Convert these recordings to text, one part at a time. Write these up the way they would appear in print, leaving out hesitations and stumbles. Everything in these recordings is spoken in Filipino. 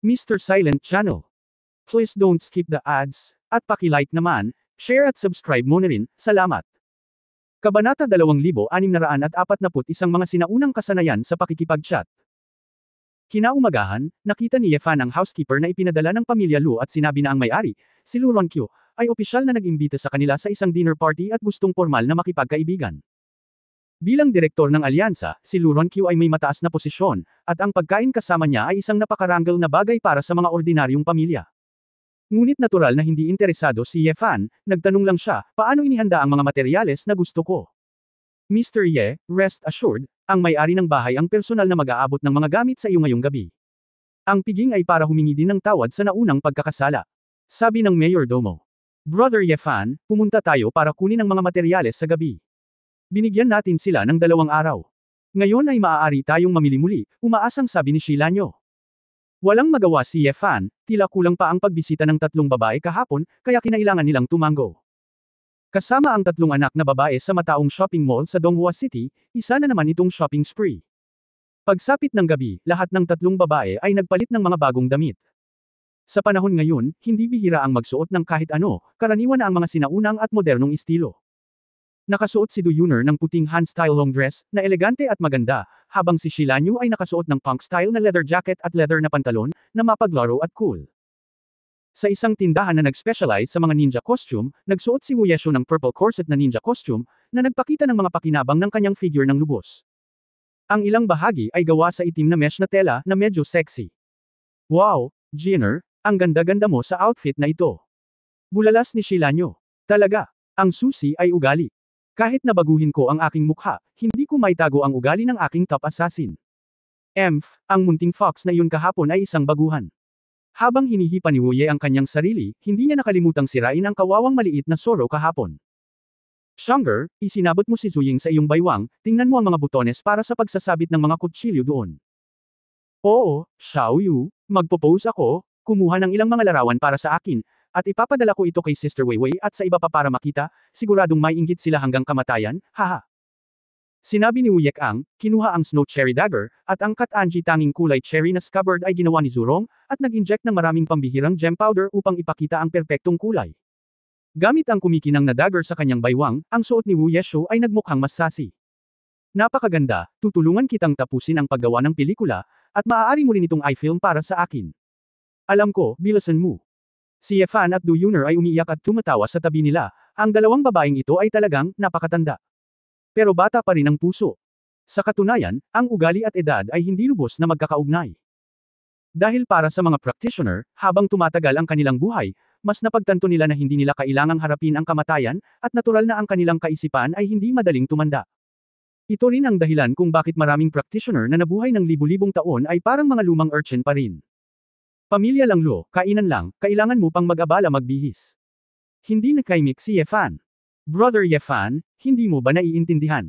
Mr. Silent Channel. Please don't skip the ads, at paki-like naman, share at subscribe mo na rin, salamat. Kabanata 2641 mga sinaunang kasanayan sa pakikipag-chat. Kinaumagahan, nakita ni Yefan ang housekeeper na ipinadala ng pamilya Lu at sinabi na ang may-ari, si Lu Ronkyo, ay opisyal na nag-imbita sa kanila sa isang dinner party at gustong formal na makipagkaibigan. Bilang direktor ng alyansa, si Lu Ronkyo ay may mataas na posisyon, at ang pagkain kasama niya ay isang napakaranggal na bagay para sa mga ordinaryong pamilya. Ngunit natural na hindi interesado si Yefan, nagtanong lang siya, paano inihanda ang mga materyales na gusto ko? Mr. Ye, rest assured, ang may-ari ng bahay ang personal na mag-aabot ng mga gamit sa iyo ngayong gabi. Ang piging ay para humingi din ng tawad sa naunang pagkakasala. Sabi ng mayordomo. Brother Yefan, pumunta tayo para kunin ang mga materyales sa gabi. Binigyan natin sila ng 2 araw. Ngayon ay maaari tayong mamili muli, umaasang sabi ni Shilanyo. Walang magawa si Yefan, tila kulang pa ang pagbisita ng 3 babae kahapon, kaya kinailangan nilang tumango. Kasama ang 3 anak na babae sa mataong shopping mall sa Donghua City, isa na naman itong shopping spree. Pagsapit ng gabi, lahat ng 3 babae ay nagpalit ng mga bagong damit. Sa panahon ngayon, hindi bihira ang magsuot ng kahit ano, karaniwan na ang mga sinaunang at modernong estilo. Nakasuot si Do Yuner ng puting Han-style long dress, na elegante at maganda, habang si Shilanyu ay nakasuot ng punk-style na leather jacket at leather na pantalon, na mapaglaro at cool. Sa isang tindahan na nag-specialize sa mga ninja costume, nagsuot si Wu Yeshu ng purple corset na ninja costume, na nagpakita ng mga pakinabang ng kanyang figure ng lubos. Ang ilang bahagi ay gawa sa itim na mesh na tela na medyo sexy. Wow, Jenner, ang ganda-ganda mo sa outfit na ito. Bulalas ni Shilanyu. Talaga, ang susi ay ugali. Kahit na baguhin ko ang aking mukha, hindi ko maitago ang ugali ng aking top assassin. Ang munting fox na iyon kahapon ay isang baguhan. Habang hinihipa ni Wu Ye ang kanyang sarili, hindi niya nakalimutang sirain ang kawawang maliit na Zoro kahapon. Shunger, isinabot mo si Zuying sa iyong baywang, tingnan mo ang mga butones para sa pagsasabit ng mga kutsilyo doon. Oo, Xiaoyu, magpo-pose ako, kumuha ng ilang mga larawan para sa akin, at ipapadala ko ito kay Sister Weiwei at sa iba pa para makita, siguradong may inggit sila hanggang kamatayan, haha. Sinabi ni Wu Yekang, kinuha ang Snow Cherry Dagger, at ang Kat-Anji tanging kulay cherry na scabbard ay ginawa ni Zurong, at nag-inject ng maraming pambihirang gem powder upang ipakita ang perpektong kulay. Gamit ang kumikinang na dagger sa kanyang baywang, ang suot ni Wu Yeshu ay nagmukhang mas sassy. Napakaganda, tutulungan kitang tapusin ang paggawa ng pelikula, at maaari mo rin itong i-film para sa akin. Alam ko, bilasan mo. Si Yefan at Do Yuner ay umiiyak at tumatawa sa tabi nila, ang 2 babaeng ito ay talagang napakatanda. Pero bata pa rin ang puso. Sa katunayan, ang ugali at edad ay hindi lubos na magkakaugnay. Dahil para sa mga practitioner, habang tumatagal ang kanilang buhay, mas napagtanto nila na hindi nila kailangang harapin ang kamatayan, at natural na ang kanilang kaisipan ay hindi madaling tumanda. Ito rin ang dahilan kung bakit maraming practitioner na nabuhay ng libu-libong taon ay parang mga lumang urchin pa rin. Pamilya lang Lo, kainan lang, kailangan mo pang mag-abala magbihis. Hindi nakaimik si Yefan. Brother Yefan, hindi mo ba naiintindihan?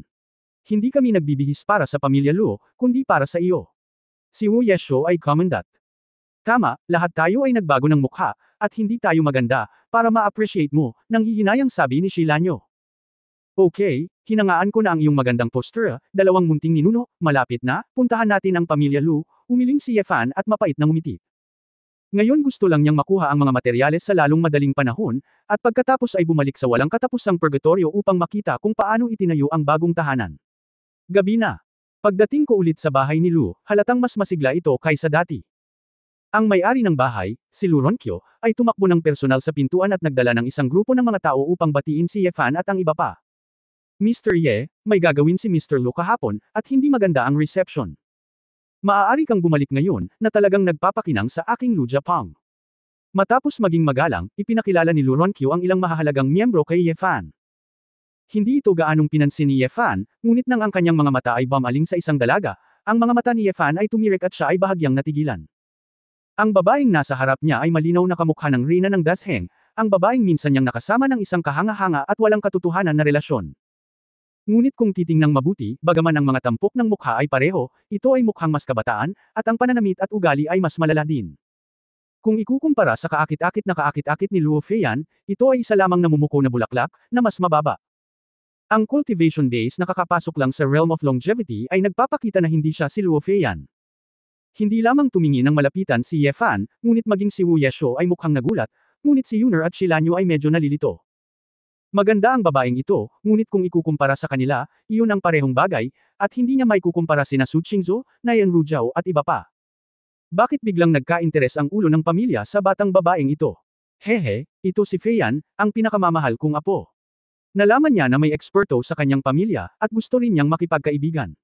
Hindi kami nagbibihis para sa pamilya Lo, kundi para sa iyo. Si Wu Yeshu ay commandant. Tama, lahat tayo ay nagbago ng mukha, at hindi tayo maganda, para ma-appreciate mo, nang hihinayang sabi ni Shilanyo. Okay, hinangaan ko na ang iyong magandang posture, 2 munting ninuno, malapit na, puntahan natin ang pamilya Lu, umiling si Yefan at mapait na ngumiti. Ngayon gusto lang niyang makuha ang mga materyales sa lalong madaling panahon, at pagkatapos ay bumalik sa walang katapusang purgatorio upang makita kung paano itinayo ang bagong tahanan. Gabi na. Pagdating ko ulit sa bahay ni Lu, halatang mas masigla ito kaysa dati. Ang may-ari ng bahay, si Lu Ronkyo, ay tumakbo ng personal sa pintuan at nagdala ng isang grupo ng mga tao upang batiin si Yefan at ang iba pa. Mr. Ye, may gagawin si Mr. Lu kahapon, at hindi maganda ang reception. Maaari kang bumalik ngayon, na talagang nagpapakinang sa aking Lu Japang. Matapos maging magalang, ipinakilala ni Lu Ronkyo ang ilang mahahalagang miyembro kay Yefan. Hindi ito gaanong pinansin ni Yefan, ngunit nang ang kanyang mga mata ay bumaling sa isang dalaga, ang mga mata ni Yefan ay tumirik at siya ay bahagyang natigilan. Ang babaeng nasa harap niya ay malinaw na kamukha ng Reyna ng Dasheng, ang babaeng minsan niyang nakasama ng isang kahanga-hanga at walang katotohanan na relasyon. Ngunit kung titingnang mabuti, bagaman ang mga tampok ng mukha ay pareho, ito ay mukhang mas kabataan, at ang pananamit at ugali ay mas malala din. Kung ikukumpara sa kaakit-akit ni Luo Feiyan, ito ay isa lamang namumuko na bulaklak, na mas mababa. Ang cultivation base na kakapasok lang sa realm of longevity ay nagpapakita na hindi siya si Luo Feiyan. Hindi lamang tumingin ng malapitan si Ye Fan, ngunit maging si Wu Yeshuo ay mukhang nagulat, ngunit si Yuner at Shilanyo ay medyo nalilito. Maganda ang babaeng ito, ngunit kung ikukumpara sa kanila, iyon ang parehong bagay, at hindi niya maikukumpara sina Su Qingzhou, Nayan Rujiao at iba pa. Bakit biglang nagka-interes ang ulo ng pamilya sa batang babaeng ito? Hehe, ito si Feiyan, ang pinakamamahal kong apo. Nalaman niya na may eksperto sa kanyang pamilya, at gusto rin niyang makipagkaibigan.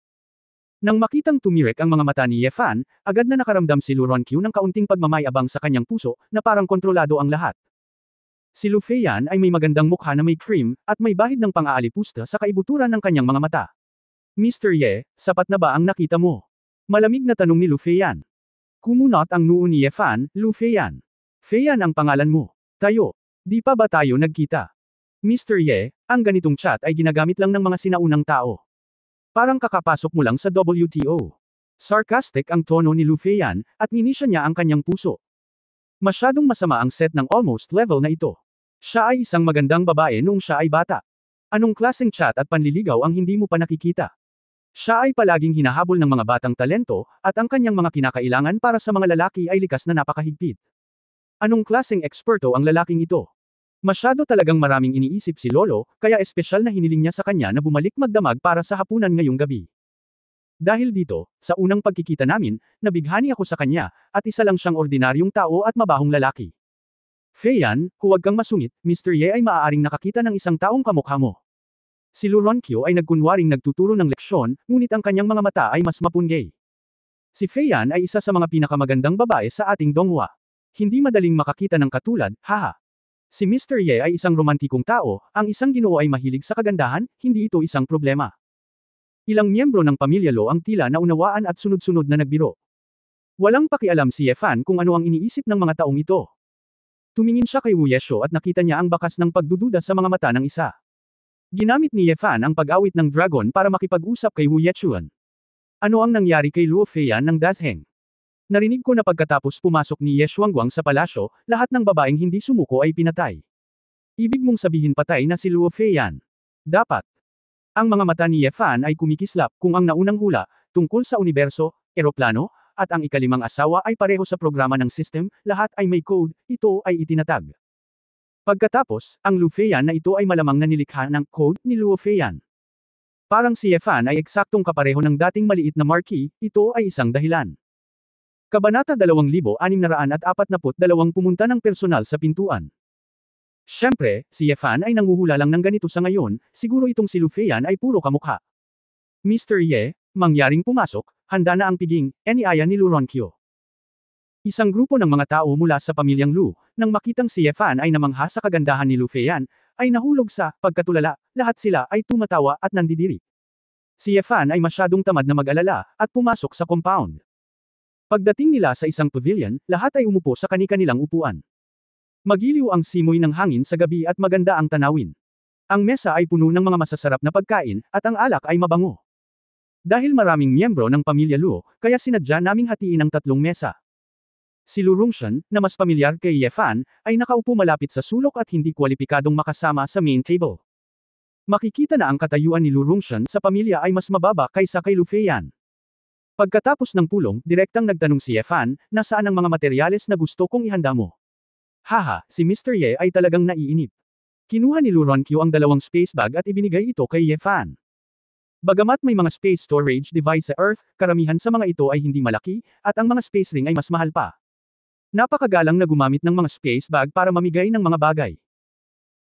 Nang makitang tumirek ang mga mata ni Ye Fan, agad na nakaramdam si Lu Ronqiu ng kaunting pagmamayabang sa kanyang puso, na parang kontrolado ang lahat. Si Lu Feiyan ay may magandang mukha na may cream, at may bahid ng pang-aalipusta sa kaibuturan ng kanyang mga mata. Mr. Ye, sapat na ba ang nakita mo? Malamig na tanong ni Lu Feiyan. Kumunot ang noo ni Ye Fan, Lu Feiyan. Feiyan ang pangalan mo. Tayo. Di pa ba tayo nagkita? Mr. Ye, ang ganitong chat ay ginagamit lang ng mga sinaunang tao. Parang kakapasok mo lang sa WTO. Sarcastic ang tono ni Lu Feiyan, at ninisya niya ang kanyang puso. Masyadong masama ang set ng almost level na ito. Siya ay isang magandang babae noong siya ay bata. Anong klaseng chat at panliligaw ang hindi mo pa nakikita? Siya ay palaging hinahabol ng mga batang talento, at ang kanyang mga kinakailangan para sa mga lalaki ay likas na napakahigpit. Anong klaseng eksperto ang lalaking ito? Masyado talagang maraming iniisip si Lolo, kaya espesyal na hiniling niya sa kanya na bumalik magdamag para sa hapunan ngayong gabi. Dahil dito, sa unang pagkikita namin, nabighani ako sa kanya, at isa lang siyang ordinaryong tao at mabahong lalaki. Feiyan, huwag kang masungit, Mr. Ye ay maaaring nakakita ng isang taong kamukha mo. Si Lu Ronqiu ay nagkunwaring nagtuturo ng leksyon, ngunit ang kanyang mga mata ay mas mapunggay. Si Feiyan ay isa sa mga pinakamagandang babae sa ating Donghua. Hindi madaling makakita ng katulad, haha. Si Mr. Ye ay isang romantikong tao, ang isang ginoo ay mahilig sa kagandahan, hindi ito isang problema. Ilang miyembro ng pamilya Lo ang tila naunawaan at sunod-sunod na nagbiro. Walang pakialam si Ye Fan kung ano ang iniisip ng mga taong ito. Tumingin siya kay Wu Yeshuo at nakita niya ang bakas ng pagdududa sa mga mata ng isa. Ginamit ni Ye Fan ang pag-awit ng dragon para makipag-usap kay Wu Yechuan. Ano ang nangyari kay Luo Feiyan ng Dazheng? Narinig ko na pagkatapos pumasok ni Ye Shuangguang sa palasyo, lahat ng babaeng hindi sumuko ay pinatay. Ibig mong sabihin patay na si Luo Feiyan. Dapat. Ang mga mata ni Ye Fan ay kumikislap kung ang naunang hula, tungkol sa universo, eroplano, at ang ikalimang asawa ay pareho sa programa ng system, lahat ay may code, ito ay itinatag. Pagkatapos, ang Lu Feiyan na ito ay malamang na nilikha ng code ni Luo Feiyan. Parang si Ye Fan ay eksaktong kapareho ng dating maliit na marquee, ito ay isang dahilan. Kabanata 2642 pumunta ng personal sa pintuan. Siyempre, si Ye Fan ay nanguhula lang ng ganito sa ngayon, siguro itong si Lu Feiyan ay puro kamukha. Mr. Ye, mangyaring pumasok, handa na ang piging, iniaya ni Lu Ronqiu. Isang grupo ng mga tao mula sa pamilyang Lu, nang makitang si Ye Fan ay namangha sa kagandahan ni Lu Feiyan, ay nahulog sa pagkatulala, lahat sila ay tumatawa at nandidiri. Si Ye Fan ay masyadong tamad na mag-alala, at pumasok sa compound. Pagdating nila sa isang pavilion, lahat ay umupo sa kani-kanilang upuan. Magiliw ang simoy ng hangin sa gabi at maganda ang tanawin. Ang mesa ay puno ng mga masasarap na pagkain, at ang alak ay mabango. Dahil maraming miyembro ng pamilya Lu, kaya sinadya naming hatiin ang tatlong mesa. Si Lu Rongshan, na mas pamilyar kay Ye Fan, ay nakaupo malapit sa sulok at hindi kwalipikadong makasama sa main table. Makikita na ang katayuan ni Lu Rongshan sa pamilya ay mas mababa kaysa kay Lu Feiyan. Pagkatapos ng pulong, direktang nagtanong si Ye Fan, nasaan ang mga materyales na gusto kong ihanda mo? Haha, si Mr. Ye ay talagang naiinip. Kinuha ni Lu Ronqiu ang dalawang space bag at ibinigay ito kay Ye Fan. Bagamat may mga space storage device sa Earth, karamihan sa mga ito ay hindi malaki, at ang mga space ring ay mas mahal pa. Napakagalang na gumamit ng mga space bag para mamigay ng mga bagay.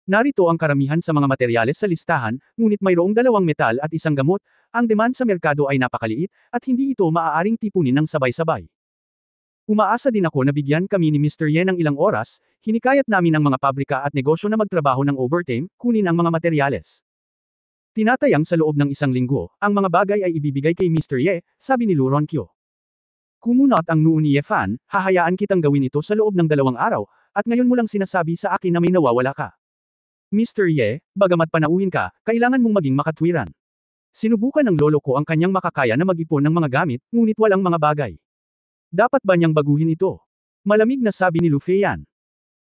Narito ang karamihan sa mga materyales sa listahan, ngunit mayroong dalawang metal at isang gamot, ang demand sa merkado ay napakaliit, at hindi ito maaaring tipunin ng sabay-sabay. Umaasa din ako na bigyan kami ni Mr. Ye ng ilang oras, hinikayat namin ang mga pabrika at negosyo na magtrabaho ng overtime, kunin ang mga materyales. Tinatayang sa loob ng isang linggo, ang mga bagay ay ibibigay kay Mr. Ye, sabi ni Lu Ronqiu. Kumunot ang noo ni Ye Fan, hahayaan kitang gawin ito sa loob ng 2 araw, at ngayon mo lang sinasabi sa akin na may nawawala ka. Mr. Ye, bagamat panauhin ka, kailangan mong maging makatwiran. Sinubukan ng lolo ko ang kanyang makakaya na mag-ipon ng mga gamit, ngunit walang mga bagay. Dapat ba niyang baguhin ito? Malamig na sabi ni Lu Feiyan.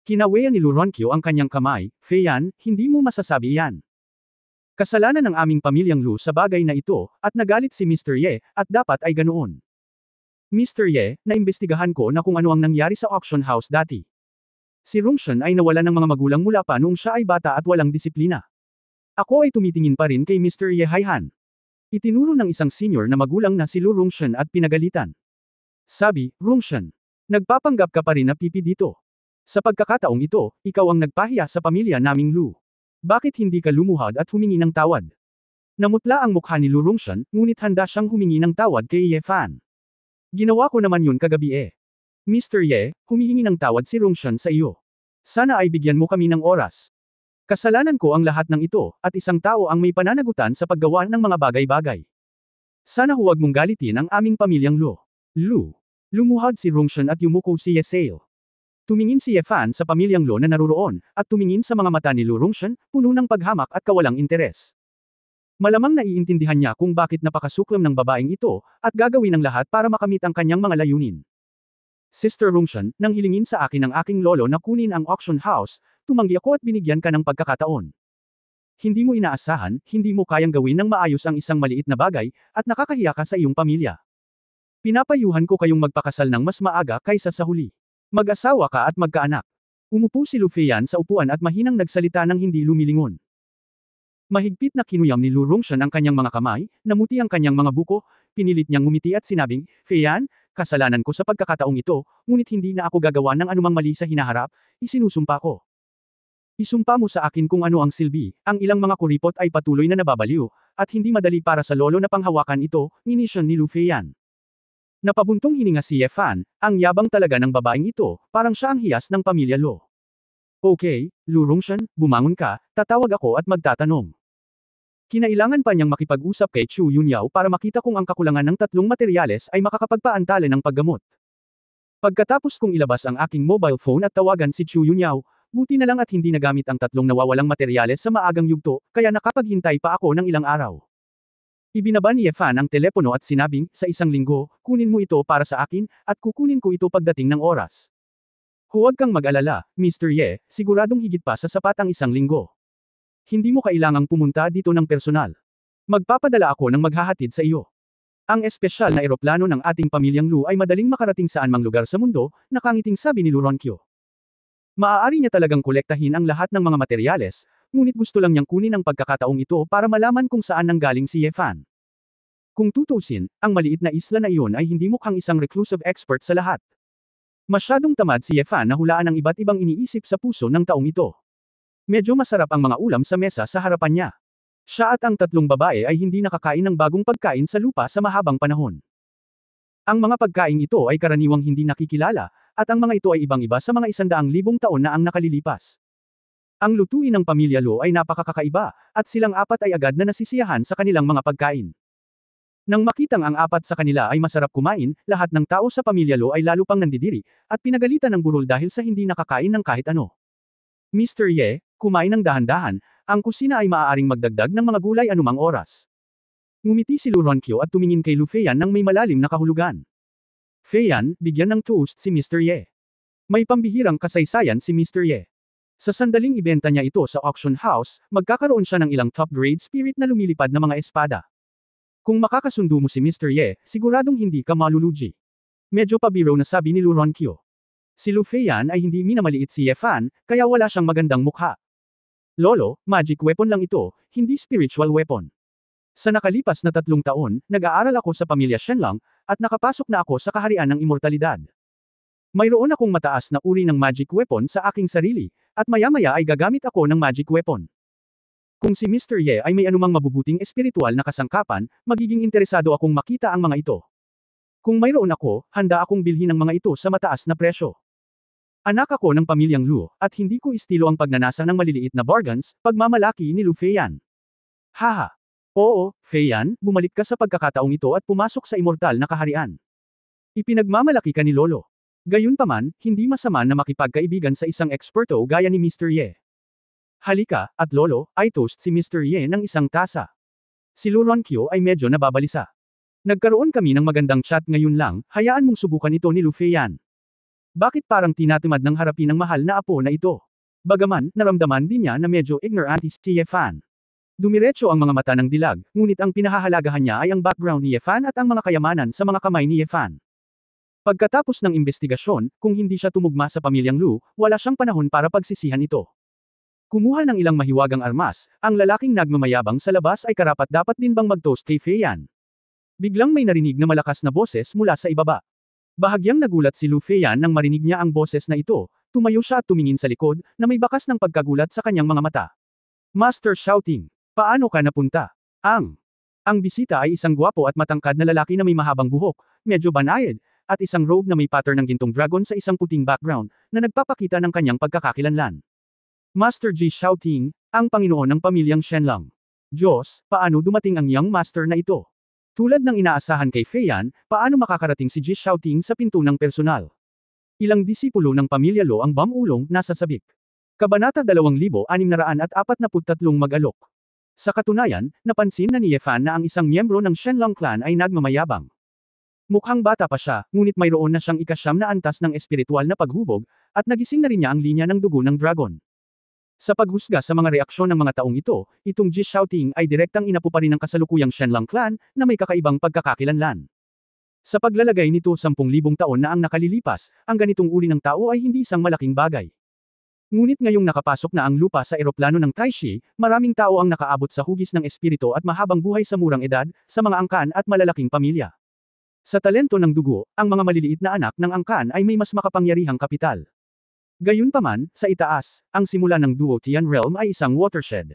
Kinawean ni Lu Ronqiu ang kanyang kamay, Feiyan, hindi mo masasabi yan. Kasalanan ng aming pamilyang Lu sa bagay na ito, at nagalit si Mr. Ye, at dapat ay ganoon. Mr. Ye, naimbestigahan ko na kung ano ang nangyari sa auction house dati. Si Rungshan ay nawala ng mga magulang mula pa noong siya ay bata at walang disiplina. Ako ay tumitingin pa rin kay Mr. Ye Haihan. Itinuro ng isang senior na magulang na si Lu Rungshan at pinagalitan. Sabi, Rungshan, nagpapanggap ka pa rin na pipi dito. Sa pagkakataong ito, ikaw ang nagpahiya sa pamilya naming Lu. Bakit hindi ka lumuhad at humingi ng tawad? Namutla ang mukha ni Lu Rungshan, ngunit handa siyang humingi ng tawad kay Ye Fan. Ginawa ko naman yun kagabi eh. Mr. Ye, humihingi ng tawad si Rungshan sa iyo. Sana ay bigyan mo kami ng oras. Kasalanan ko ang lahat ng ito, at isang tao ang may pananagutan sa paggawa ng mga bagay-bagay. Sana huwag mong galitin ang aming pamilyang Lu. Lu. Lumuhad si Rungshan at yumuko si Ye Sale. Tumingin si Ye Fan sa pamilyang Lu na naruroon, at tumingin sa mga mata ni Lu Rungshan, puno ng paghamak at kawalang interes. Malamang naiintindihan niya kung bakit napakasuklam ng babaeng ito, at gagawin ang lahat para makamit ang kanyang mga layunin. Sister Rungshan, nang hilingin sa akin ng aking lolo na kunin ang auction house, tumanggi ako at binigyan ka ng pagkakataon. Hindi mo inaasahan, hindi mo kayang gawin ng maayos ang isang maliit na bagay, at nakakahiya ka sa iyong pamilya. Pinapayuhan ko kayong magpakasal ng mas maaga kaysa sa huli. Mag-asawa ka at magkaanak. Umupo si Lu Feiyan sa upuan at mahinang nagsalita ng hindi lumilingon. Mahigpit na kinuyam ni Lu Rungshan ang kanyang mga kamay, namuti ang kanyang mga buko, pinilit niyang ngumiti at sinabing, Feiyan, kasalanan ko sa pagkakataong ito, ngunit hindi na ako gagawa ng anumang mali sa hinaharap, isinusumpa ko. Isumpa mo sa akin kung ano ang silbi, ang ilang mga kuripot ay patuloy na nababaliw, at hindi madali para sa lolo na panghawakan ito, nginisyon ni Lu Feiyan. Napabuntong hininga si Ye Fan, ang yabang talaga ng babaeng ito, parang siya ang hiyas ng pamilya Lu. Okay, Lu Rungshan, bumangon ka, tatawag ako at magtatanong. Kinailangan pa niyang makipag-usap kay Chu Yunyao para makita kung ang kakulangan ng tatlong materyales ay makakapagpaantala ng paggamot. Pagkatapos kong ilabas ang aking mobile phone at tawagan si Chu Yunyao, buti na lang at hindi nagamit ang tatlong nawawalang materyales sa maagang yugto, kaya nakapaghintay pa ako ng ilang araw. Ibinaba ni Ye Fan ang telepono at sinabing, sa isang linggo, kunin mo ito para sa akin, at kukunin ko ito pagdating ng oras. Huwag kang mag-alala, Mr. Ye, siguradong higit pa sa sapat ang isang linggo. Hindi mo kailangang pumunta dito ng personal. Magpapadala ako ng maghahatid sa iyo. Ang espesyal na eroplano ng ating pamilyang Lu ay madaling makarating saan mang lugar sa mundo, nakangiting sabi ni Lu Ronkyo. Maaari niya talagang kolektahin ang lahat ng mga materyales, ngunit gusto lang niyang kunin ang pagkakataong ito para malaman kung saan nanggaling si Ye Fan. Kung tutusin, ang maliit na isla na iyon ay hindi mukhang isang reclusive expert sa lahat. Masyadong tamad si Ye Fan na hulaan ang iba't ibang iniisip sa puso ng taong ito. Medyo masarap ang mga ulam sa mesa sa harapan niya. Siya at ang tatlong babae ay hindi nakakain ng bagong pagkain sa lupa sa mahabang panahon. Ang mga pagkain ito ay karaniwang hindi nakikilala, at ang mga ito ay ibang-iba sa mga 100,000 taon na ang nakalilipas. Ang lutuin ng pamilya Lu ay napakakaiba, at silang apat ay agad na nasisiyahan sa kanilang mga pagkain. Nang makitang ang apat sa kanila ay masarap kumain, lahat ng tao sa pamilya Lu ay lalo pang nandidiri, at pinagalitan ng burol dahil sa hindi nakakain ng kahit ano. Mr. Ye, kumain ng dahan-dahan, ang kusina ay maaaring magdagdag ng mga gulay anumang oras. Ngumiti si Lu Ronkyo at tumingin kay Lu Feiyan nang may malalim na kahulugan. Feiyan, bigyan ng toast si Mr. Ye. May pambihirang kasaysayan si Mr. Ye. Sa sandaling ibenta niya ito sa auction house, magkakaroon siya ng ilang top-grade spirit na lumilipad na mga espada. Kung makakasundo mo si Mr. Ye, siguradong hindi ka malulugi. Medyo pabiro na sabi ni Lu Ronkyo. Si Lu Feiyan ay hindi minamaliit si Ye Fan, kaya wala siyang magandang mukha. Lolo, magic weapon lang ito, hindi spiritual weapon. Sa nakalipas na 3 taon, nag-aaral ako sa pamilya Shenlang, at nakapasok na ako sa kaharian ng immortalidad. Mayroon akong mataas na uri ng magic weapon sa aking sarili, at maya-maya ay gagamit ako ng magic weapon. Kung si Mr. Ye ay may anumang mabubuting espiritual na kasangkapan, magiging interesado akong makita ang mga ito. Kung mayroon ako, handa akong bilhin ang mga ito sa mataas na presyo. Anak ako ng pamilyang Lu, at hindi ko estilo ang pagnanasa ng maliliit na bargains, pagmamalaki ni Lu Feiyan. Haha. Oo, Feiyan, bumalik ka sa pagkakataong ito at pumasok sa immortal na kaharian. Ipinagmamalaki ka ni Lolo. Gayunpaman, hindi masama na makipagkaibigan sa isang eksperto gaya ni Mr. Ye. Halika, at Lolo, ay toast si Mr. Ye ng isang tasa. Si Lu Ronkyo ay medyo nababalisa. Nagkaroon kami ng magandang chat ngayon lang, hayaan mong subukan ito ni Lu Feiyan. Bakit parang tinatamad ng harapin ang mahal na apo na ito? Bagaman, naramdaman din niya na medyo ignorant si Ye Fan. Dumiretso ang mga mata ng dilag, ngunit ang pinahahalagahan niya ay ang background ni Ye Fan at ang mga kayamanan sa mga kamay ni Ye Fan. Pagkatapos ng investigasyon, kung hindi siya tumugma sa pamilyang Lu, wala siyang panahon para pagsisihan ito. Kumuha ng ilang mahiwagang armas, ang lalaking nagmamayabang sa labas ay karapat-dapat din bang mag-toast kay Fei Yan. Biglang may narinig na malakas na boses mula sa ibaba. Bahagyang nagulat si Lu Feiyan nang marinig niya ang boses na ito, tumayo siya at tumingin sa likod, na may bakas ng pagkagulat sa kanyang mga mata. Master shouting, paano ka napunta? Ang bisita ay isang gwapo at matangkad na lalaki na may mahabang buhok, medyo banayad, at isang robe na may pattern ng gintong dragon sa isang puting background, na nagpapakita ng kanyang pagkakakilanlan. Master Ji shouting, ang Panginoon ng pamilyang Shenlang. Diyos, paano dumating ang young master na ito? Tulad ng inaasahan kay Fei Yan, paano makakarating si Ji shouting sa pinto ng personal? Ilang disipulo ng pamilya Lo ang bamulong nasa sabik. Kabanata 2643 mag-alok. Sa katunayan, napansin na ni Ye Fan na ang isang miyembro ng Shenlang clan ay nagmamayabang. Mukhang bata pa siya, ngunit mayroon na siyang ikasyam na antas ng espiritual na paghubog, at nagising na rin niya ang linya ng dugo ng dragon. Sa paghusga sa mga reaksyon ng mga taong ito, itong Ji shouting ay direktang inapo pa rin ng kasalukuyang Shenlang clan, na may kakaibang pagkakakilanlan. Sa paglalagay nito 10,000 taon na ang nakalilipas, ang ganitong uri ng tao ay hindi isang malaking bagay. Ngunit ngayong nakapasok na ang lupa sa eroplano ng Taishi, maraming tao ang nakaabot sa hugis ng espiritu at mahabang buhay sa murang edad, sa mga angkan at malalaking pamilya. Sa talento ng dugo, ang mga maliliit na anak ng angkan ay may mas makapangyarihang kapital. Gayunpaman, sa itaas, ang simula ng Duo Tian Realm ay isang watershed.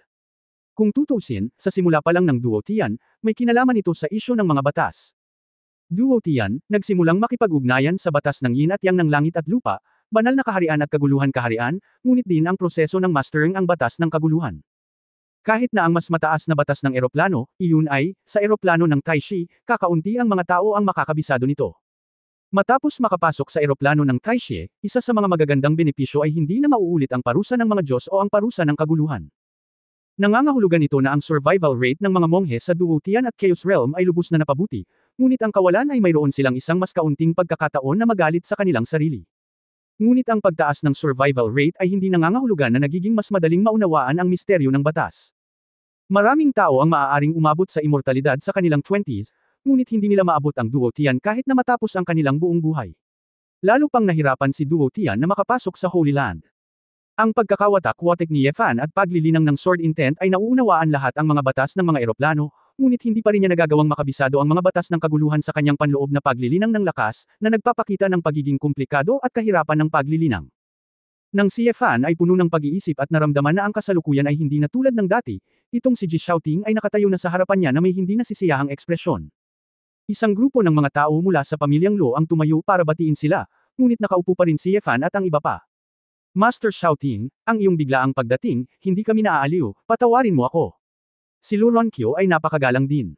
Kung tutuusin, sa simula pa lang ng Duo Tian, may kinalaman ito sa isyu ng mga batas. Duo Tian, nagsimulang makipag-ugnayan sa batas ng yin at yang ng langit at lupa, banal na kaharian at kaguluhan kaharian, ngunit din ang proseso ng mastering ang batas ng kaguluhan. Kahit na ang mas mataas na batas ng eroplano, iyon ay, sa eroplano ng Taishi, kakaunti ang mga tao ang makakabisado nito. Matapos makapasok sa eroplano ng Taishi, isa sa mga magagandang benepisyo ay hindi na mauulit ang parusa ng mga Diyos o ang parusa ng kaguluhan. Nangangahulugan ito na ang survival rate ng mga monghe sa Duo Tian at Chaos Realm ay lubos na napabuti, ngunit ang kawalan ay mayroon silang isang mas kaunting pagkakataon na magalit sa kanilang sarili. Ngunit ang pagtaas ng survival rate ay hindi nangangahulugan na nagiging mas madaling maunawaan ang misteryo ng batas. Maraming tao ang maaaring umabot sa immortalidad sa kanilang 20s, ngunit hindi nila maabot ang Duo Tian kahit na matapos ang kanilang buong buhay. Lalo pang nahirapan si Duo Tian na makapasok sa Holy Land. Ang pagkakawatak-watak ni Ye Fan at paglilinang ng sword intent ay nauunawaan lahat ang mga batas ng mga eroplano, ngunit hindi pa rin niya nagagawang makabisado ang mga batas ng kaguluhan sa kanyang panloob na paglilinang ng lakas, na nagpapakita ng pagiging komplikado at kahirapan ng paglilinang. Nang si Ye Fan ay puno ng pag-iisip at naramdaman na ang kasalukuyan ay hindi na tulad ng dati, itong si Ji shouting ay nakatayo na sa harapan niya na may hindi nasisiyahang ekspresyon. Isang grupo ng mga tao mula sa pamilyang Lo ang tumayo para batiin sila, ngunit nakaupo pa rin si Ye Fan at ang iba pa. Master shouting, ang iyong biglaang pagdating, hindi kami naaaliw, patawarin mo ako. Si Lu Ronkyo ay napakagalang din.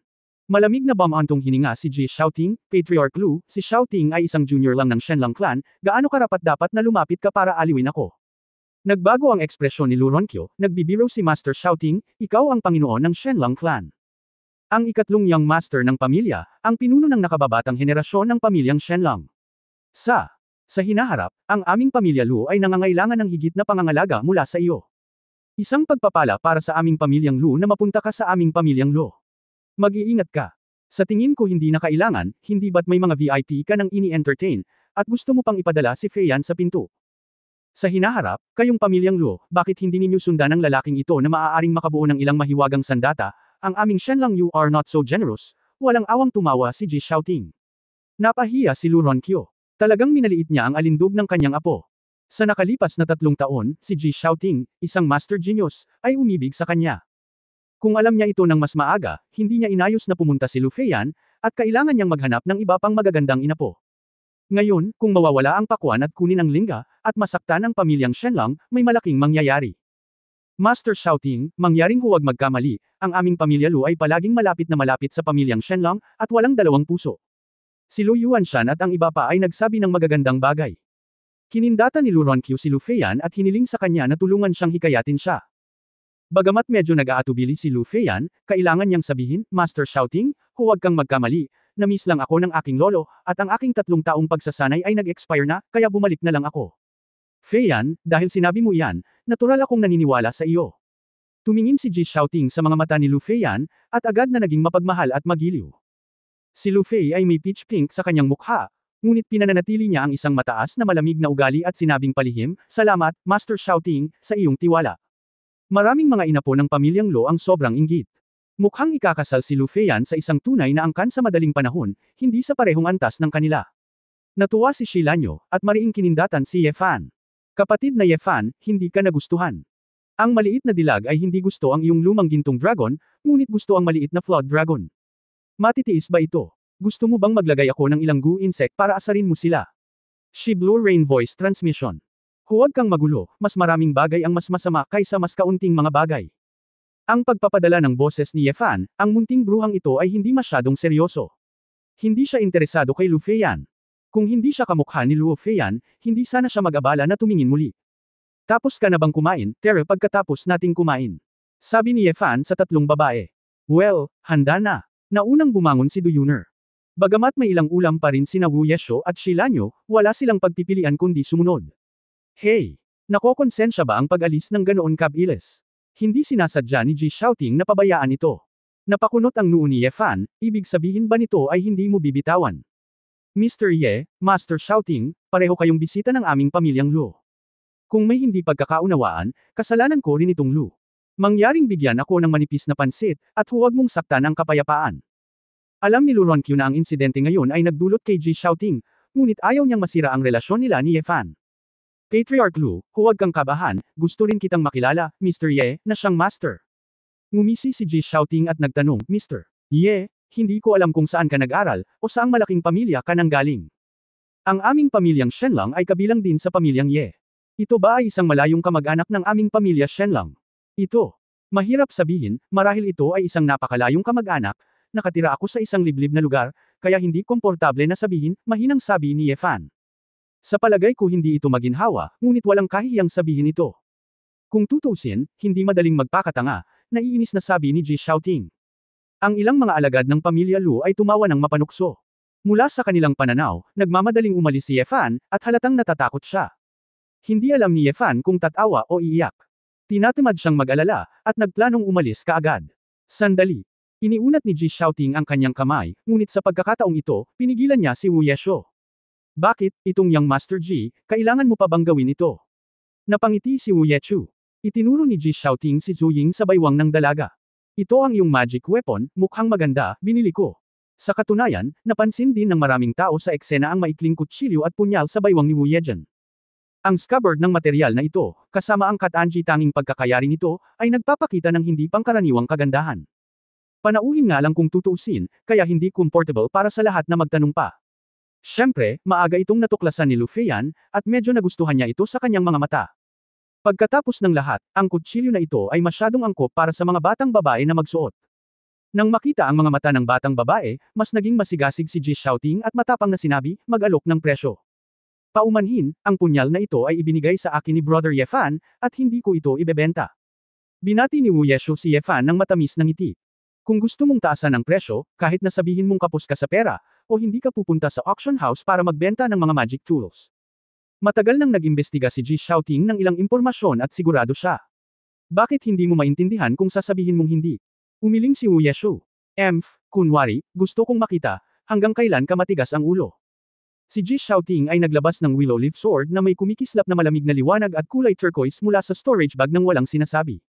Malamig na bamantong hininga si Ji shouting, Patriarch Lu, si shouting ay isang junior lang ng Shenlang clan, gaano karapat-dapat na lumapit ka para aliwin ako. Nagbago ang ekspresyon ni Lu Ronkyo, nagbibiro si Master shouting, ikaw ang Panginoon ng Shenlang clan. Ang ikatlong young master ng pamilya, ang pinuno ng nakababatang henerasyon ng pamilyang Shenlang. Sa hinaharap, ang aming pamilya Lu ay nangangailangan ng higit na pangangalaga mula sa iyo. Isang pagpapala para sa aming pamilyang Lu na mapunta ka sa aming pamilyang Lu. Mag-iingat ka. Sa tingin ko hindi na kailangan, hindi ba't may mga VIP ka nang ini-entertain, at gusto mo pang ipadala si Fei Yan sa pinto. Sa hinaharap, kayong pamilyang Lu, bakit hindi ninyo sundan ang lalaking ito na maaaring makabuo ng ilang mahiwagang sandata? Ang aming Shenlang you are not so generous, walang awang tumawa si Ji shouting. Napahiya si Lu Ronkyo. Talagang minaliit niya ang alindog ng kanyang apo. Sa nakalipas na 3 taon, si Ji shouting, isang master genius, ay umibig sa kanya. Kung alam niya ito ng mas maaga, hindi niya inayos na pumunta si Lu Feiyan, at kailangan niyang maghanap ng iba pang magagandang inapo. Ngayon, kung mawawala ang pakwan at kunin ang lingga, at masaktan ang pamilyang Shenlang, may malaking mangyayari. Master shouting, mangyaring huwag magkamali, ang aming pamilya Lu ay palaging malapit na malapit sa pamilyang Shenlang, at walang dalawang puso. Si Lu Yuanshan at ang iba pa ay nagsabi ng magagandang bagay. Kinindata ni Lu Ronkyo si Lu Feiyan at hiniling sa kanya na tulungan siyang hikayatin siya. Bagamat medyo nag-aatubili si Lu Feiyan, kailangan niyang sabihin, Master shouting, huwag kang magkamali, na-miss lang ako ng aking lolo, at ang aking 3 taong pagsasanay ay nag-expire na, kaya bumalik na lang ako. Feiyan, dahil sinabi mo yan, natural akong naniniwala sa iyo. Tumingin si Ji shouting sa mga mata ni Lu Feiyan, at agad na naging mapagmahal at magiliw. Si Lu Fei ay may peach pink sa kanyang mukha, Ngunit pinananatili niya ang isang mataas na malamig na ugali at sinabing palihim, "Salamat, Master Shouting, sa iyong tiwala." Maraming mga inapo ng pamilyang Lo ang sobrang inggit. Mukhang ikakasal si Lu Feiyan sa isang tunay na angkan sa madaling panahon, hindi sa parehong antas ng kanila. Natuwa si Shi Lanyo, at mariing kinindatan si Ye Fan. "Kapatid na Ye Fan, hindi ka nagustuhan. Ang maliit na dilag ay hindi gusto ang iyong lumang gintong dragon, ngunit gusto ang maliit na flood dragon. Matitiis ba ito? Gusto mo bang maglagay ako ng ilang goo insect para asarin mo sila?" Shi Blue Rain Voice Transmission. Huwag kang magulo, mas maraming bagay ang mas masama kaysa mas kaunting mga bagay. Ang pagpapadala ng boses ni Ye Fan, ang munting bruhang ito ay hindi masyadong seryoso. Hindi siya interesado kay Lu Feiyan. Kung hindi siya kamukha ni Lu Feiyan, hindi sana siya mag-abala na tumingin muli. "Tapos ka na bang kumain, Tere pagkatapos nating kumain?" sabi ni Ye Fan sa tatlong babae. "Well, handa na." Naunang bumangon si Du Yuner. Bagamat may ilang ulam pa rin sina Wu Yesho at Shi Lanyo, wala silang pagpipilian kundi sumunod. "Hey! Nakokonsensya ba ang pag-alis ng ganoon kabilis?" Hindi sinasadya ni Ji Shouting na pabayaan ito. Napakunot ang noo ni Ye Fan, ibig sabihin ba nito ay hindi mo bibitawan? "Mr. Ye, Master Shouting, pareho kayong bisita ng aming pamilyang Lu. Kung may hindi pagkakaunawaan, kasalanan ko rin itong Lu. Mangyaring bigyan ako ng manipis na pansit, at huwag mong saktan ang kapayapaan." Alam ni Lu Ronkyu na ang insidente ngayon ay nagdulot kay Ji Shouting, ngunit ayaw niyang masira ang relasyon nila ni Ye Fan. "Patriarch Lu, huwag kang kabahan, gusto rin kitang makilala, Mr. Ye, na siyang master." Ngumisi si Ji Shouting at nagtanong, "Mr. Ye, hindi ko alam kung saan ka nag-aral, o saang malaking pamilya ka nanggaling." "Ang aming pamilyang Shenlang ay kabilang din sa pamilyang Ye. Ito ba ay isang malayong kamag-anak ng aming pamilya Shenlang?" "Ito. Mahirap sabihin, marahil ito ay isang napakalayong kamag-anak, nakatira ako sa isang liblib na lugar, kaya hindi komportable na sabihin," mahinang sabi ni Ye Fan. "Sa palagay ko hindi ito maginhawa, ngunit walang kahihiyang sabihin ito. Kung tutuusin, hindi madaling magpakatanga," naiinis na sabi ni Ji Shouting. Ang ilang mga alagad ng pamilya Lu ay tumawa ng mapanukso. Mula sa kanilang pananaw, nagmamadaling umalis si Ye Fan, at halatang natatakot siya. Hindi alam ni Ye Fan kung tatawa o iiyak. Tinatamad siyang mag-alala, at nagplanong umalis kaagad. Sandali. Iniunat ni Ji Shouting ang kanyang kamay, ngunit sa pagkakataong ito, pinigilan niya si Wu Yesho. "Bakit, itong Young Master Ji, kailangan mo pa bang gawin ito?" Napangiti si Wu Yechu. Itinuro ni Ji Shouting si Zhu Ying sa baywang ng dalaga. "Ito ang iyong magic weapon, mukhang maganda, binili ko." Sa katunayan, napansin din ng maraming tao sa eksena ang maikling kutsilyo at punyal sa baywang ni Wu Yejen. Ang scabbard ng materyal na ito, kasama ang katanji tanging pagkakayari nito, ay nagpapakita ng hindi pangkaraniwang kagandahan. Panauhin nga lang kung tutuusin, kaya hindi comfortable para sa lahat na magtanong pa. Siyempre, maaga itong natuklasan ni Lu Feiyan, at medyo nagustuhan niya ito sa kanyang mga mata. Pagkatapos ng lahat, ang kutsilyo na ito ay masyadong angkop para sa mga batang babae na magsuot. Nang makita ang mga mata ng batang babae, mas naging masigasig si Ji Shouting at matapang na sinabi, "Mag-alok ng presyo. Paumanhin, ang punyal na ito ay ibinigay sa akin ni Brother Ye Fan, at hindi ko ito ibebenta." Binati ni Wu Yesho si Ye Fan ng matamis na ngiti. "Kung gusto mong taasan ang presyo, kahit na sabihin mong kapos ka sa pera, o hindi ka pupunta sa auction house para magbenta ng mga magic tools." Matagal nang nag-imbestiga si Ji Shouting ng ilang impormasyon at sigurado siya. "Bakit hindi mo maintindihan kung sasabihin mong hindi?" Umiling si Wu Yesho. Kunwari, gusto kong makita, hanggang kailan ka matigas ang ulo." Si Ji Shouting ay naglabas ng willow leaf sword na may kumikislap na malamig na liwanag at kulay turquoise mula sa storage bag ng walang sinasabi.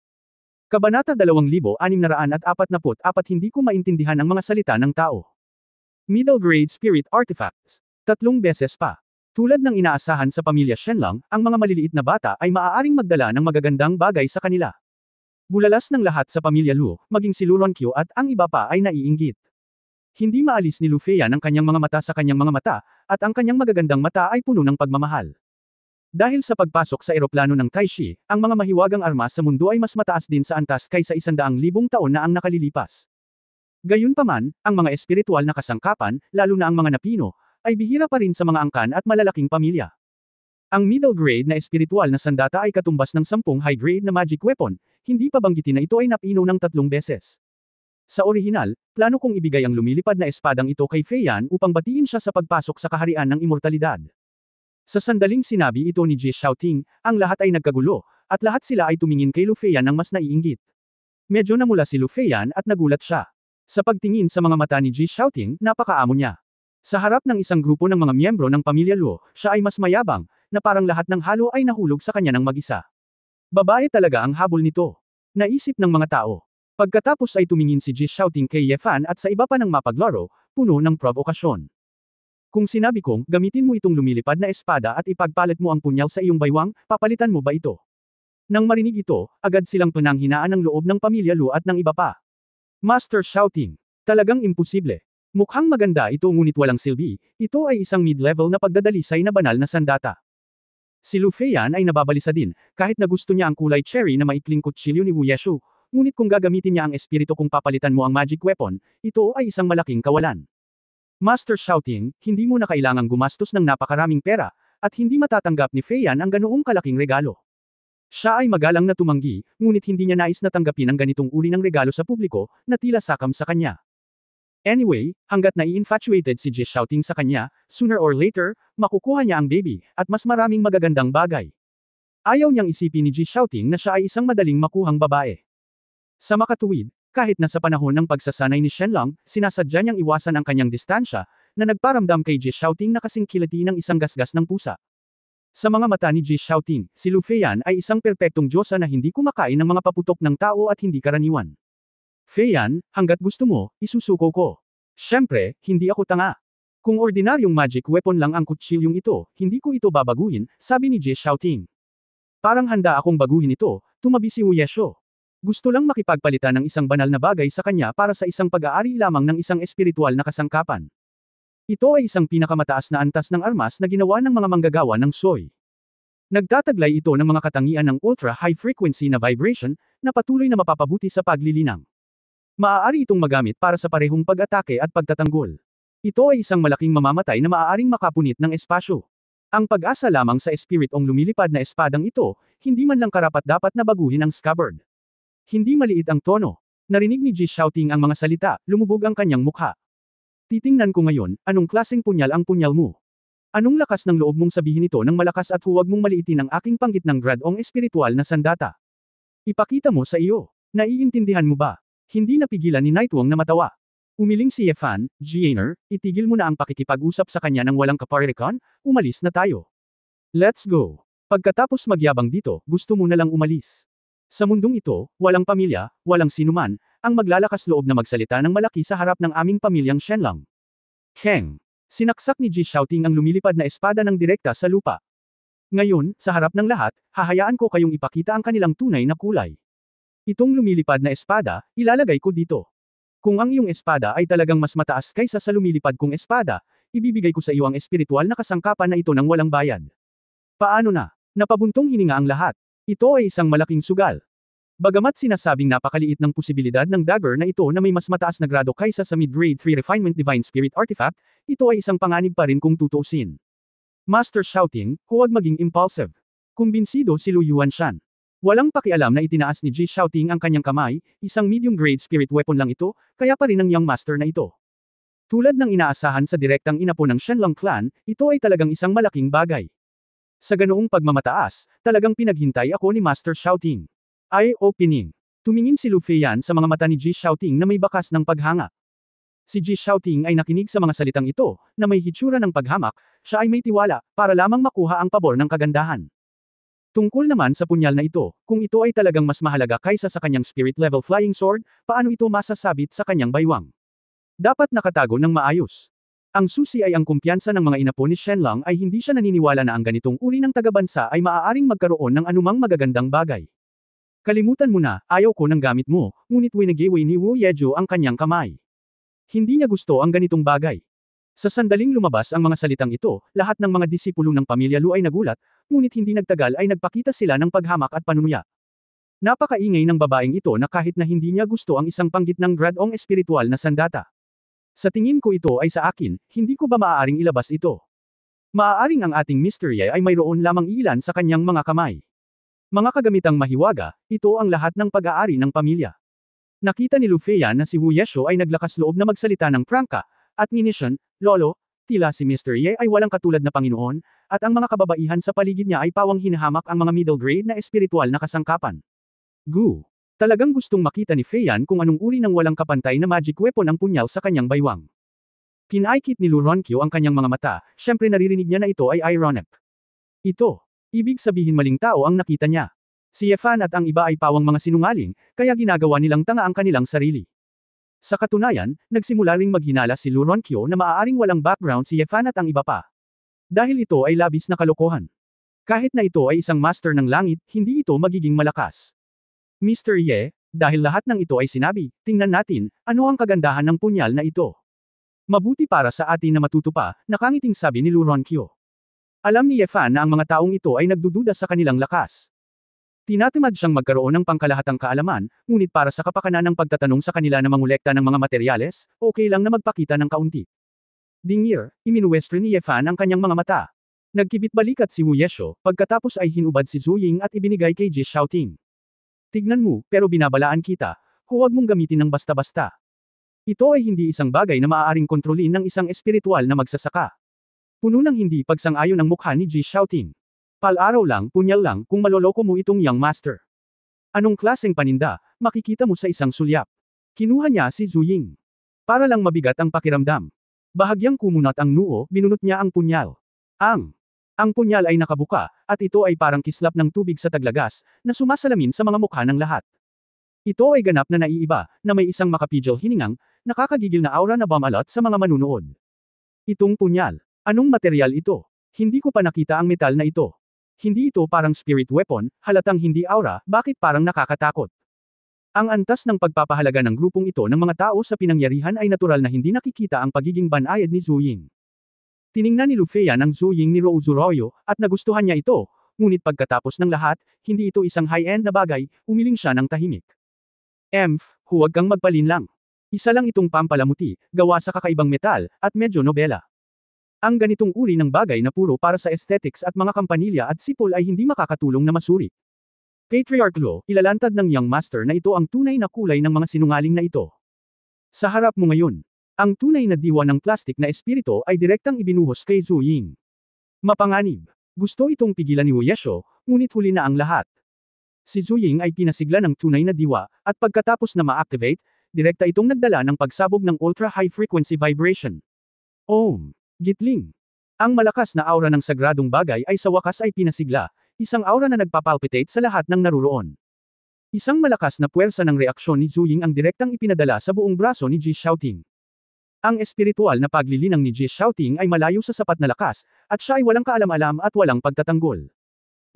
Kabanata 2644. Hindi ko maintindihan ang mga salita ng tao. Middle grade spirit artifacts. 3 beses pa. Tulad ng inaasahan sa pamilya Shenlang, ang mga maliliit na bata ay maaaring magdala ng magagandang bagay sa kanila. Bulalas ng lahat sa pamilya Lu, maging si Lu Ronkyu at ang iba pa ay naiinggit. Hindi maalis ni Lu Feiyan ang kanyang mga mata sa kanyang mga mata, at ang kanyang magagandang mata ay puno ng pagmamahal. Dahil sa pagpasok sa eroplano ng Taishi, ang mga mahiwagang armas sa mundo ay mas mataas din sa antas kaysa 100,000 taon na ang nakalilipas. Gayunpaman, ang mga espiritual na kasangkapan, lalo na ang mga napino, ay bihira pa rin sa mga angkan at malalaking pamilya. Ang middle grade na espiritual na sandata ay katumbas ng 10 high grade na magic weapon, hindi pa banggitin na ito ay napino ng 3 beses. Sa orihinal, plano kong ibigay ang lumilipad na espadang ito kay Feiyan upang batiin siya sa pagpasok sa kaharian ng immortalidad. Sa sandaling sinabi ito ni Ji Shouting, ang lahat ay nagkagulo, at lahat sila ay tumingin kay Lu Feiyan ng mas naiinggit. Medyo namula si Lu Feiyan at nagulat siya. Sa pagtingin sa mga mata ni Ji Shouting, napakaamo niya. Sa harap ng isang grupo ng mga miyembro ng pamilya Luo, siya ay mas mayabang, na parang lahat ng halo ay nahulog sa kanya ng mag-isa. Babae talaga ang habol nito. Naisip ng mga tao. Pagkatapos ay tumingin si Ji Shouting kay Ye Fan at sa iba pa ng mapaglaro, puno ng provokasyon. Kung sinabi kong, gamitin mo itong lumilipad na espada at ipagpalit mo ang punyal sa iyong baywang, papalitan mo ba ito? Nang marinig ito, agad silang pinanghinaan ng loob ng pamilya Lu at ng iba pa. Master Shouting. Talagang imposible. Mukhang maganda ito ngunit walang silbi, ito ay isang mid-level na pagdadalisay na banal na sandata. Si Lu Feiyan ay nababalisa din, kahit na gusto niya ang kulay cherry na maikling kutsilyo ni Wu Yeshu, ngunit kung gagamitin niya ang espiritu kung papalitan mo ang magic weapon, ito ay isang malaking kawalan. Master Shouting, hindi mo na kailangang gumastos ng napakaraming pera, at hindi matatanggap ni Feiyan ang ganoong kalaking regalo. Siya ay magalang na tumanggi, ngunit hindi niya nais na tanggapin ang ganitong uri ng regalo sa publiko, na tila sakam sa kanya. Anyway, hanggat nai-infatuated si Ji Shouting sa kanya, sooner or later, makukuha niya ang baby, at mas maraming magagandang bagay. Ayaw niyang isipin ni Ji Shouting na siya ay isang madaling makuhang babae. Sa makatuwid, kahit na sa panahon ng pagsasanay ni Shenlong, sinasadya niyang iwasan ang kanyang distansya, na nagparamdam kay Ji Shouting na kasing kilati ng isang gasgas ng pusa. Sa mga mata ni Ji Shouting, si Lu Feiyan ay isang perpektong diyosa na hindi kumakain ng mga paputok ng tao at hindi karaniwan. Feiyan, hanggat gusto mo, isusuko ko. Siyempre, hindi ako tanga. Kung ordinaryong magic weapon lang ang kutsilyong ito, hindi ko ito babaguhin, sabi ni Ji Shouting. Parang handa akong baguhin ito, tumabi si Wu Yeshu. Gusto lang makipagpalitan ng isang banal na bagay sa kanya para sa isang pag-aari lamang ng isang espiritual na kasangkapan. Ito ay isang pinakamataas na antas ng armas na ginawa ng mga manggagawa ng Soy. Nagtataglay ito ng mga katangian ng ultra-high frequency na vibration, na patuloy na mapapabuti sa paglilinang. Maaari itong magamit para sa parehong pag-atake at pagtatanggol. Ito ay isang malaking mamamatay na maaaring makapunit ng espasyo. Ang pag-asa lamang sa espiritong lumilipad na espadang ito, hindi man lang karapat-dapat na baguhin ang scabbard. Hindi maliit ang tono. Narinig ni Ji Shouting ang mga salita, lumubog ang kanyang mukha. Titingnan ko ngayon, anong klaseng punyal ang punyal mo? Anong lakas ng loob mong sabihin ito ng malakas at huwag mong maliitin ang aking panggitnang gradong espiritual na sandata? Ipakita mo sa iyo. Naiintindihan mo ba? Hindi napigilan ni Nightwong na matawa. Umiling si Ye Fan, Jianer, itigil mo na ang pakikipag-usap sa kanya ng walang kaparirikan, umalis na tayo. Let's go. Pagkatapos magyabang dito, gusto mo na lang umalis. Sa mundong ito, walang pamilya, walang sinuman, ang maglalakas loob na magsalita ng malaki sa harap ng aming pamilyang Shenlong. Keng. Sinaksak ni Ji Shouting ang lumilipad na espada ng direkta sa lupa. Ngayon, sa harap ng lahat, hahayaan ko kayong ipakita ang kanilang tunay na kulay. Itong lumilipad na espada, ilalagay ko dito. Kung ang iyong espada ay talagang mas mataas kaysa sa lumilipad kong espada, ibibigay ko sa iyo ang espiritual na kasangkapan na ito ng walang bayad. Paano na? Napabuntong hininga ang lahat. Ito ay isang malaking sugal. Bagamat sinasabing napakaliit ng posibilidad ng dagger na ito na may mas mataas na grado kaysa sa mid-grade 3 Refinement Divine Spirit Artifact, ito ay isang panganib pa rin kung tutuusin. Master Shouting, huwag maging impulsive. Kumbinsido si Lu Yuanshan. Walang pakialam na itinaas ni Ji Shouting ang kanyang kamay, isang medium-grade spirit weapon lang ito, kaya pa rin ang young master na ito. Tulad ng inaasahan sa direktang inapo ng Shenlong clan, ito ay talagang isang malaking bagay. Sa ganoong pagmamataas, talagang pinaghintay ako ni Master Shouting. Eye-opening. Tumingin si Lu Feiyan sa mga mata ni Ji Shouting na may bakas ng paghanga. Si Ji Shouting ay nakinig sa mga salitang ito, na may hitsura ng paghamak, siya ay may tiwala, para lamang makuha ang pabor ng kagandahan. Tungkol naman sa punyal na ito, kung ito ay talagang mas mahalaga kaysa sa kanyang spirit-level flying sword, paano ito masasabit sa kanyang baywang? Dapat nakatago ng maayos. Ang susi ay ang kumpiyansa ng mga inapo ni Shenlong ay hindi siya naniniwala na ang ganitong uri ng tagabansa ay maaaring magkaroon ng anumang magagandang bagay. Kalimutan mo na, ayaw ko ng gamit mo, ngunit winageway ni Wu Yeju ang kanyang kamay. Hindi niya gusto ang ganitong bagay. Sa sandaling lumabas ang mga salitang ito, lahat ng mga disipulo ng pamilya Lu ay nagulat, ngunit hindi nagtagal ay nagpakita sila ng paghamak at panunuya. Napakaingay ng babaeng ito na kahit na hindi niya gusto ang isang panggitnang gradong espiritual na sandata. Sa tingin ko ito ay sa akin, hindi ko ba maaaring ilabas ito? Maaaring ang ating mystery ay mayroon lamang ilan sa kanyang mga kamay. Mga kagamitang mahiwaga, ito ang lahat ng pag-aari ng pamilya. Nakita ni Lu Feiyan na si Wu Yeshu ay naglakas loob na magsalita ng prangka, at Nishan, Lolo, tila si Mr. Ye ay walang katulad na Panginoon, at ang mga kababaihan sa paligid niya ay pawang hinahamak ang mga middle grade na espiritual na kasangkapan. Gu. Talagang gustong makita ni Feiyan kung anong uri ng walang kapantay na magic weapon ang punyal sa kanyang baywang. Kinaikit ni Lu Ronqiu ang kanyang mga mata, syempre naririnig niya na ito ay ironic. Ito. Ibig sabihin maling tao ang nakita niya. Si Ye Fan at ang iba ay pawang mga sinungaling, kaya ginagawa nilang tanga ang kanilang sarili. Sa katunayan, nagsimula ring maghinala si Lu Ronqiu na maaaring walang background si Ye Fan at ang iba pa. Dahil ito ay labis na kalokohan. Kahit na ito ay isang master ng langit, hindi ito magiging malakas. Mr. Ye, dahil lahat ng ito ay sinabi, tingnan natin, ano ang kagandahan ng punyal na ito. Mabuti para sa atin na matuto pa, nakangiting sabi ni Lu Ronqiu. Alam ni Ye Fan na ang mga taong ito ay nagdududa sa kanilang lakas. Tinatamad siyang magkaroon ng pangkalahatang kaalaman, ngunit para sa kapakanan ng pagtatanong sa kanila na mangolekta ng mga materyales, okay lang na magpakita ng kaunti. Dingir, iminuwestro ni Ye Fan ang kanyang mga mata. Nagkibit-balikat si Wu Yesho, pagkatapos ay hinubad si Zhu Ying at ibinigay kay Ji Xiaoting. Tignan mo, pero binabalaan kita, huwag mong gamitin ng basta-basta. Ito ay hindi isang bagay na maaaring kontrolin ng isang espiritual na magsasaka. Puno ng hindi pagsang-ayon ang mukha ni Ji Xiaoting. Pal-araw lang, punyal lang, kung maloloko mo itong young master. Anong klaseng paninda, makikita mo sa isang sulyap. Kinuha niya si Zhu Ying. Para lang mabigat ang pakiramdam. Bahagyang kumunat ang noo, binunot niya ang punyal. Ang punyal ay nakabuka, at ito ay parang kislap ng tubig sa taglagas, na sumasalamin sa mga mukha ng lahat. Ito ay ganap na naiiba, na may isang makapidyo hiningang, nakakagigil na aura na bumalot sa mga manunood. Itong punyal. Anong material ito? Hindi ko pa nakita ang metal na ito. Hindi ito parang spirit weapon, halatang hindi aura, bakit parang nakakatakot? Ang antas ng pagpapahalaga ng grupong ito ng mga tao sa pinangyarihan ay natural na hindi nakikita ang pagiging banayad ni Zhu Ying. Tiningnan ni Lu Feiyan ang Zhu Ying ni Rou Zuroyo, at nagustuhan niya ito, ngunit pagkatapos ng lahat, hindi ito isang high-end na bagay, umiling siya ng tahimik. Huwag kang magpalinlang. Isa lang itong pampalamuti, gawa sa kakaibang metal, at medyo nobela. Ang ganitong uri ng bagay na puro para sa aesthetics at mga kampanilya at sipol ay hindi makakatulong na masuri. Patriarch Lo, ilalantad ng young master na ito ang tunay na kulay ng mga sinungaling na ito. Sa harap mo ngayon, ang tunay na diwa ng plastik na espiritu ay direktang ibinuhos kay Zhu Ying. Mapanganib. Gusto itong pigilan ni Wu Yesho, ngunit huli na ang lahat. Si Zhu Ying ay pinasigla ng tunay na diwa, at pagkatapos na ma-activate, direkta itong nagdala ng pagsabog ng ultra-high frequency vibration. Gitling. Ang malakas na aura ng sagradong bagay ay sa wakas ay pinasigla, isang aura na nagpapalpitate sa lahat ng naruroon. Isang malakas na puwersa ng reaksyon ni Zhu Ying ang direktang ipinadala sa buong braso ni Ji Xiaoting. Ang espiritual na paglilinang ni Ji Xiaoting ay malayo sa sapat na lakas, at siya ay walang kaalam-alam at walang pagtatanggol.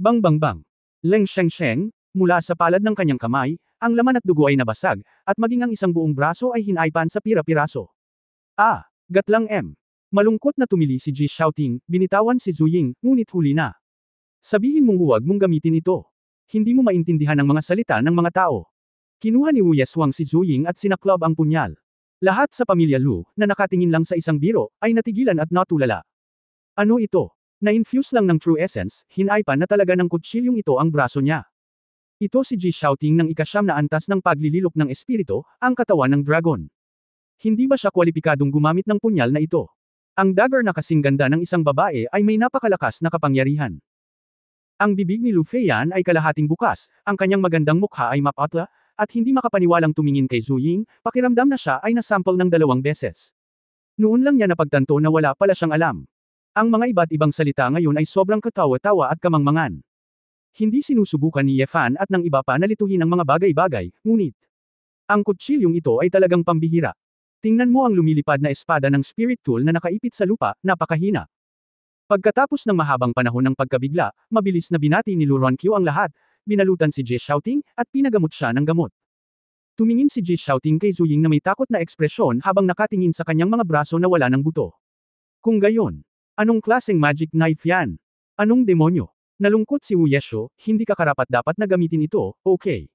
Bang bang bang. Leng Sheng Sheng, mula sa palad ng kanyang kamay, ang laman at dugo ay nabasag, at maging ang isang buong braso ay hinaipan sa pira-piraso. Gatlang M. Malungkot na tumili si Ji Xiaoting, binitawan si Zhu Ying, ngunit huli na. Sabihin mong huwag mong gamitin ito. Hindi mo maintindihan ang mga salita ng mga tao. Kinuha ni Wu Yeswang si Zhu Ying at sinaklob ang punyal. Lahat sa pamilya Lu, na nakatingin lang sa isang biro, ay natigilan at natulala. Ano ito? Na-infuse lang ng true essence, hinaipan na talaga ng kutsilyong ito ang braso niya. Ito si Ji Xiaoting ng ikasyam na antas ng paglililok ng espiritu, ang katawan ng dragon. Hindi ba siya kwalipikadong gumamit ng punyal na ito? Ang dagger na kasing ganda ng isang babae ay may napakalakas na kapangyarihan. Ang bibig ni Lu Feiyan ay kalahating bukas, ang kanyang magandang mukha ay mapatla, at hindi makapaniwalang tumingin kay Zhu Ying, pakiramdam na siya ay nasample ng 2 beses. Noon lang niya napagtanto na wala pala siyang alam. Ang mga iba't ibang salita ngayon ay sobrang katawa-tawa at kamangmangan. Hindi sinusubukan ni Ye Fan at ng iba pa na lituhin ang mga bagay-bagay, ngunit ang kutsilyong ito ay talagang pambihira. Tingnan mo ang lumilipad na espada ng spirit tool na nakaipit sa lupa, napakahina. Pagkatapos ng mahabang panahon ng pagkabigla, mabilis na binati ni Lu Ronqiu ang lahat, binalutan si Ji Xiaoting, at pinagamot siya ng gamot. Tumingin si Ji Xiaoting kay Zhu Ying na may takot na ekspresyon habang nakatingin sa kanyang mga braso na wala ng buto. Kung gayon, anong klaseng magic knife yan? Anong demonyo? Nalungkot si Wu Yesho, hindi ka karapat-dapat na gamitin ito, okay?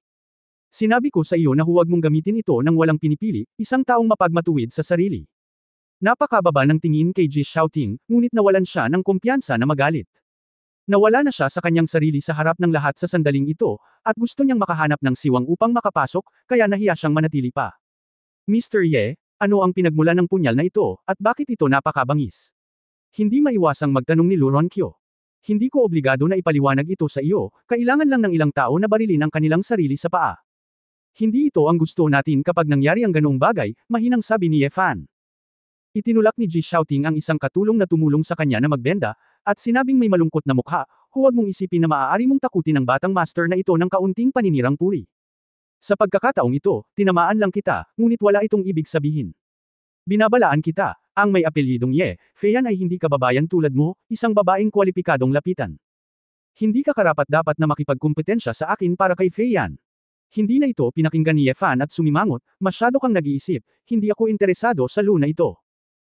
Sinabi ko sa iyo na huwag mong gamitin ito nang walang pinipili, isang taong mapagmatuwid sa sarili. Napakababa ng tingin kay Ji Xiaoting, ngunit nawalan siya ng kumpiyansa na magalit. Nawala na siya sa kanyang sarili sa harap ng lahat sa sandaling ito, at gusto niyang makahanap ng siwang upang makapasok, kaya nahiya siyang manatili pa. Mr. Ye, ano ang pinagmula ng punyal na ito, at bakit ito napakabangis? Hindi maiwasang magtanong ni Lu Ronqiu. Hindi ko obligado na ipaliwanag ito sa iyo, kailangan lang ng ilang tao na barilin ang kanilang sarili sa paa. Hindi ito ang gusto natin kapag nangyari ang ganoong bagay, mahinang sabi ni Ye Fan. Itinulak ni Ji Xiaoting ang isang katulong na tumulong sa kanya na magbenda, at sinabing may malungkot na mukha, huwag mong isipin na maaari mong takutin ang batang master na ito ng kaunting paninirang puri. Sa pagkakataong ito, tinamaan lang kita, ngunit wala itong ibig sabihin. Binabalaan kita, ang may apelyidong Ye, Feiyan ay hindi kababayan tulad mo, isang babaeng kwalipikadong lapitan. Hindi ka karapat-dapat na makipagkumpetensya sa akin para kay Feiyan. Hindi na ito pinakinggan ni Ye Fan at sumimangot, masyado kang nag-iisip, hindi ako interesado sa luna ito.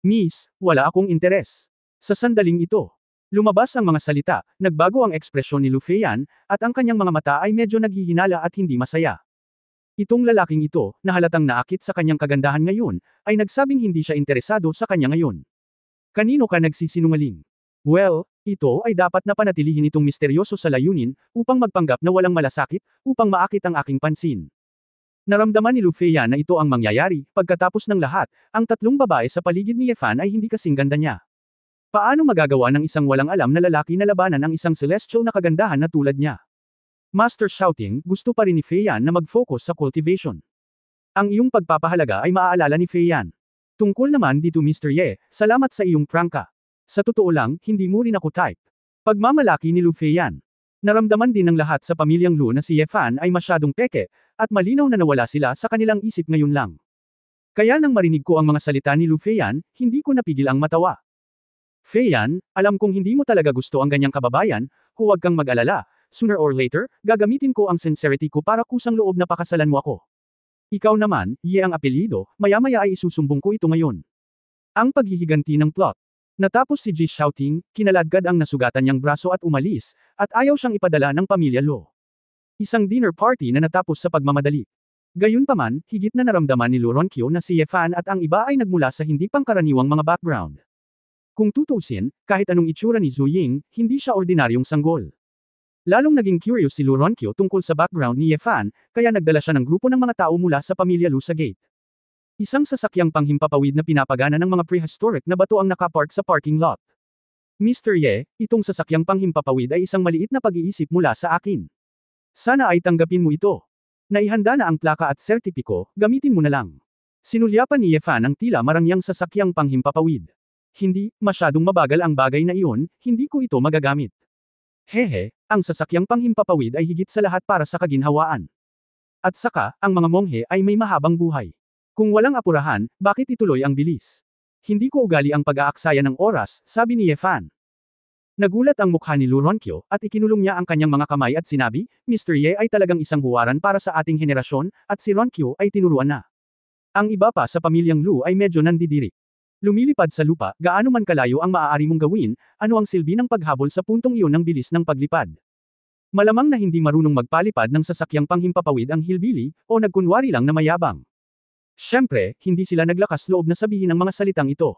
Miss, wala akong interes. Sa sandaling ito, lumabas ang mga salita, nagbago ang ekspresyon ni Lu Feiyan, at ang kanyang mga mata ay medyo naghihinala at hindi masaya. Itong lalaking ito, na halatang naakit sa kanyang kagandahan ngayon, ay nagsabing hindi siya interesado sa kanya ngayon. Kanino ka nagsisinungaling? Well, ito ay dapat na panatilihin itong misteryoso sa layunin, upang magpanggap na walang malasakit, upang maakit ang aking pansin. Naramdaman ni Lu Feiyan na ito ang mangyayari, pagkatapos ng lahat, ang tatlong babae sa paligid ni Ye Fan ay hindi kasing ganda niya. Paano magagawa ng isang walang alam na lalaki na labanan ang isang celestial na kagandahan na tulad niya? Master Shouting, gusto pa rin ni Feiyan na mag-focus sa cultivation. Ang iyong pagpapahalaga ay maaalala ni Feiyan. Tungkol naman dito Mr. Ye, salamat sa iyong prangka. Sa totoo lang, hindi mo rin ako type. Pagmamalaki ni Lu Feiyan. Naramdaman din ng lahat sa pamilyang Lu na si Ye Fan ay masyadong peke, at malinaw na nawala sila sa kanilang isip ngayon lang. Kaya nang marinig ko ang mga salita ni Lu Feiyan, hindi ko napigil ang matawa. Feiyan, alam kong hindi mo talaga gusto ang ganyang kababayan, huwag kang mag-alala, sooner or later, gagamitin ko ang sincerity ko para kusang loob na pakasalan mo ako. Ikaw naman, Ye ang apelyido, maya-maya ay isusumbong ko ito ngayon. Ang paghihiganti ng plot. Natapos si Ji Xiaoting, kinaladkad ang nasugatan niyang braso at umalis, at ayaw siyang ipadala ng pamilya Lo. Isang dinner party na natapos sa pagmamadali. Gayunpaman, higit na naramdaman ni Lu Ronqiu na si Ye Fan at ang iba ay nagmula sa hindi pangkaraniwang mga background. Kung tutusin, kahit anong itsura ni Zhu Ying, hindi siya ordinaryong sanggol. Lalong naging curious si Lu Ronqiu tungkol sa background ni Ye Fan, kaya nagdala siya ng grupo ng mga tao mula sa pamilya Lu sa gate. Isang sasakyang panghimpapawid na pinapagana ng mga prehistoric na bato ang nakapark sa parking lot. Mr. Ye, itong sasakyang panghimpapawid ay isang maliit na pag-iisip mula sa akin. Sana ay tanggapin mo ito. Naihanda na ang plaka at sertipiko, gamitin mo na lang. Sinulyapan ni Ye Fan ang tila marangyang sasakyang panghimpapawid. Hindi, masyadong mabagal ang bagay na iyon, hindi ko ito magagamit. Hehe, ang sasakyang panghimpapawid ay higit sa lahat para sa kaginhawaan. At saka, ang mga monghe ay may mahabang buhay. Kung walang apurahan, bakit ituloy ang bilis? Hindi ko ugali ang pag-aaksaya ng oras, sabi ni Ye Fan. Nagulat ang mukha ni Lu Ronqiu, at ikinulong niya ang kanyang mga kamay at sinabi, Mr. Ye ay talagang isang huwaran para sa ating henerasyon, at si Ronqiu ay tinuruan na. Ang iba pa sa pamilyang Lu ay medyo nandidirik. Lumilipad sa lupa, gaano man kalayo ang maaari mong gawin, ano ang silbi ng paghabol sa puntong iyon ng bilis ng paglipad? Malamang na hindi marunong magpalipad ng sasakyang panghimpapawid ang hillbilly, o nagkunwari lang na mayabang. Siyempre, hindi sila naglakas loob na sabihin ang mga salitang ito.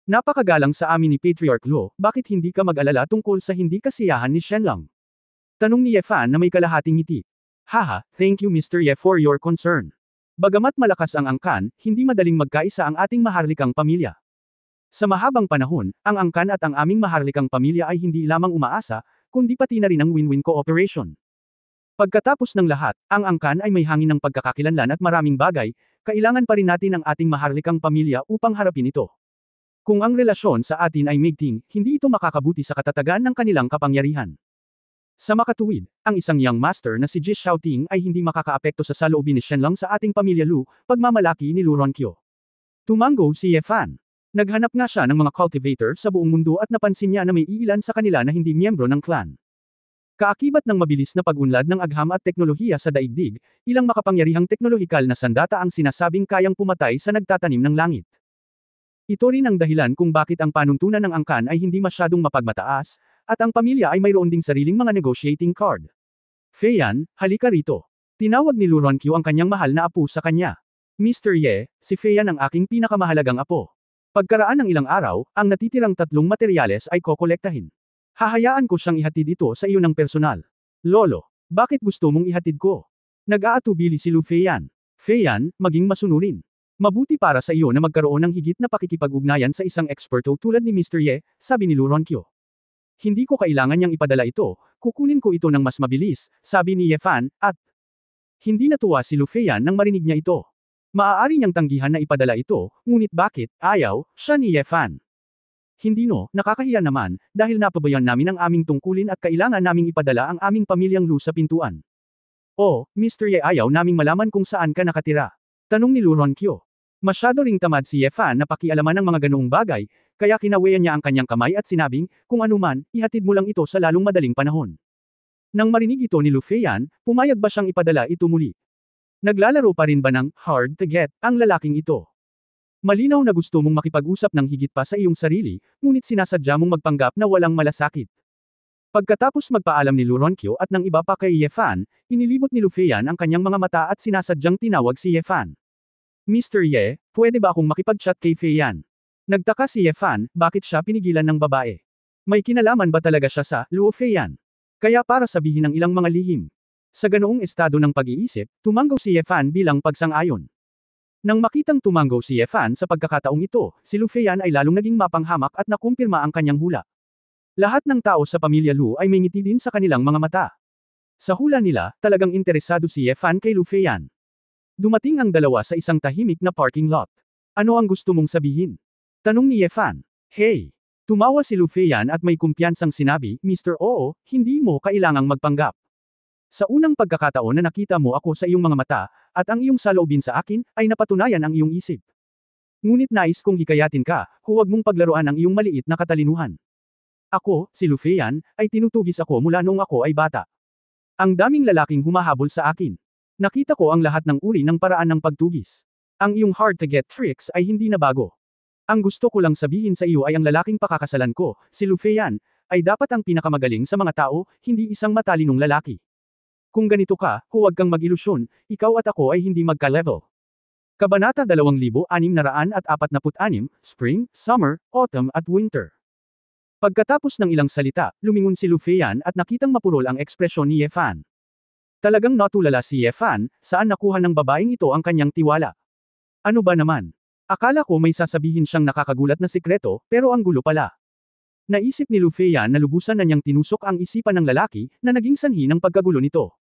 Napakagalang sa amin ni Patriarch Lo, bakit hindi ka mag-alala tungkol sa hindi kasiyahan ni Shenlong? Tanong ni Ye Fan na may kalahating ngiti. Haha, thank you Mr. Ye for your concern. Bagamat malakas ang angkan, hindi madaling magkaisa ang ating maharlikang pamilya. Sa mahabang panahon, ang angkan at ang aming maharlikang pamilya ay hindi lamang umaasa, kundi pati na rin ang win-win cooperation. Pagkatapos ng lahat, ang angkan ay may hangin ng pagkakakilanlan at maraming bagay, kailangan pa rin natin ang ating maharlikang pamilya upang harapin ito. Kung ang relasyon sa atin ay maigting, hindi ito makakabuti sa katatagan ng kanilang kapangyarihan. Sa makatuwid, ang isang young master na si Ji Xiaoting ay hindi makakaapekto sa saloobin ni Shenlong sa ating pamilya Lu, pagmamalaki ni Lu Ronqiu. Tumango si Ye Fan. Naghanap nga siya ng mga cultivator sa buong mundo at napansin niya na may iilan sa kanila na hindi miyembro ng clan. Kaakibat ng mabilis na pag-unlad ng agham at teknolohiya sa daigdig, ilang makapangyarihang teknolohikal na sandata ang sinasabing kayang pumatay sa nagtatanim ng langit. Ito rin ang dahilan kung bakit ang panuntunan ng angkan ay hindi masyadong mapagmataas, at ang pamilya ay mayroon ding sariling mga negotiating card. Feiyan, halika rito. Tinawag ni Lu Ronqiu ang kanyang mahal na apo sa kanya. Mr. Ye, si Feiyan ang aking pinakamahalagang apo. Pagkaraan ng ilang araw, ang natitirang tatlong materyales ay kokolektahin. Hahayaan ko siyang ihatid ito sa iyo ng personal. Lolo, bakit gusto mong ihatid ko? Nag-aatubili si Lu Feiyan. Feiyan, maging masunurin. Mabuti para sa iyo na magkaroon ng higit na pakikipag-ugnayan sa isang eksperto tulad ni Mr. Ye, sabi ni Lu Ronqiu. Hindi ko kailangan niyang ipadala ito, kukunin ko ito ng mas mabilis, sabi ni Ye Fan, at hindi natuwa si Lu Feiyan nang marinig niya ito. Maaari niyang tanggihan na ipadala ito, ngunit bakit, ayaw, siya ni Ye Fan. Hindi no, nakakahiya naman, dahil napabayan namin ang aming tungkulin at kailangan naming ipadala ang aming pamilyang Lu sa pintuan. Oh, Mr. Ye ayaw naming malaman kung saan ka nakatira. Tanong ni Lu Ronkyo. Masyado ring tamad si Ye Fan na pakialaman ng mga ganoong bagay, kaya kinawayan niya ang kanyang kamay at sinabing, kung anuman, ihatid mo lang ito sa lalong madaling panahon. Nang marinig ito ni Lu Feiyan, pumayag ba siyang ipadala ito muli? Naglalaro pa rin ba ng hard to get ang lalaking ito? Malinaw na gusto mong makipag-usap ng higit pa sa iyong sarili, ngunit sinasadya mong magpanggap na walang malasakit. Pagkatapos magpaalam ni Lu Ronkyo at ng iba pa kay Ye Fan, inilibot ni Lu Feiyan ang kanyang mga mata at sinasadyang tinawag si Ye Fan. Mr. Ye, pwede ba akong makipag-chat kay Feiyan? Nagtaka si Ye Fan, bakit siya pinigilan ng babae? May kinalaman ba talaga siya sa Luo Feiyan? Kaya para sabihin ng ilang mga lihim. Sa ganoong estado ng pag-iisip, tumanggaw si Ye Fan bilang pagsang-ayon. Nang makitang tumanggaw si Ye Fan sa pagkakataong ito, si Lu Feiyan ay lalong naging mapanghamak at nakumpirma ang kanyang hula. Lahat ng tao sa pamilya Lu ay may ngiti din sa kanilang mga mata. Sa hula nila, talagang interesado si Ye Fan kay Lu Feiyan. Dumating ang dalawa sa isang tahimik na parking lot. Ano ang gusto mong sabihin? Tanong ni Ye Fan. Hey! Tumawa si Lu Feiyan at may kumpiyansang sinabi, Mr. Oo, hindi mo kailangang magpanggap. Sa unang pagkakataon na nakita mo ako sa iyong mga mata, at ang iyong saloobin sa akin, ay napatunayan ang iyong isip. Ngunit nais kong hikayatin ka, huwag mong paglaruan ang iyong maliit na katalinuhan. Ako, si Lu Feiyan, ay tinutugis ako mula noong ako ay bata. Ang daming lalaking humahabol sa akin. Nakita ko ang lahat ng uri ng paraan ng pagtugis. Ang iyong hard-to-get tricks ay hindi na bago. Ang gusto ko lang sabihin sa iyo ay ang lalaking pakakasalan ko, si Lu Feiyan, ay dapat ang pinakamagaling sa mga tao, hindi isang matalinong lalaki. Kung ganito ka, huwag kang mag-ilusyon, ikaw at ako ay hindi magka-level. Kabanata 2646, Spring, Summer, Autumn at Winter. Pagkatapos ng ilang salita, lumingon si Lu Feiyan at nakitang mapurol ang ekspresyon ni Ye Fan. Talagang natulala si Ye Fan, saan nakuha ng babaeng ito ang kanyang tiwala. Ano ba naman? Akala ko may sasabihin siyang nakakagulat na sikreto, pero ang gulo pala. Naisip ni Lu Feiyan na lubusan na niyang tinusok ang isipan ng lalaki, na naging sanhi ng pagkagulo nito.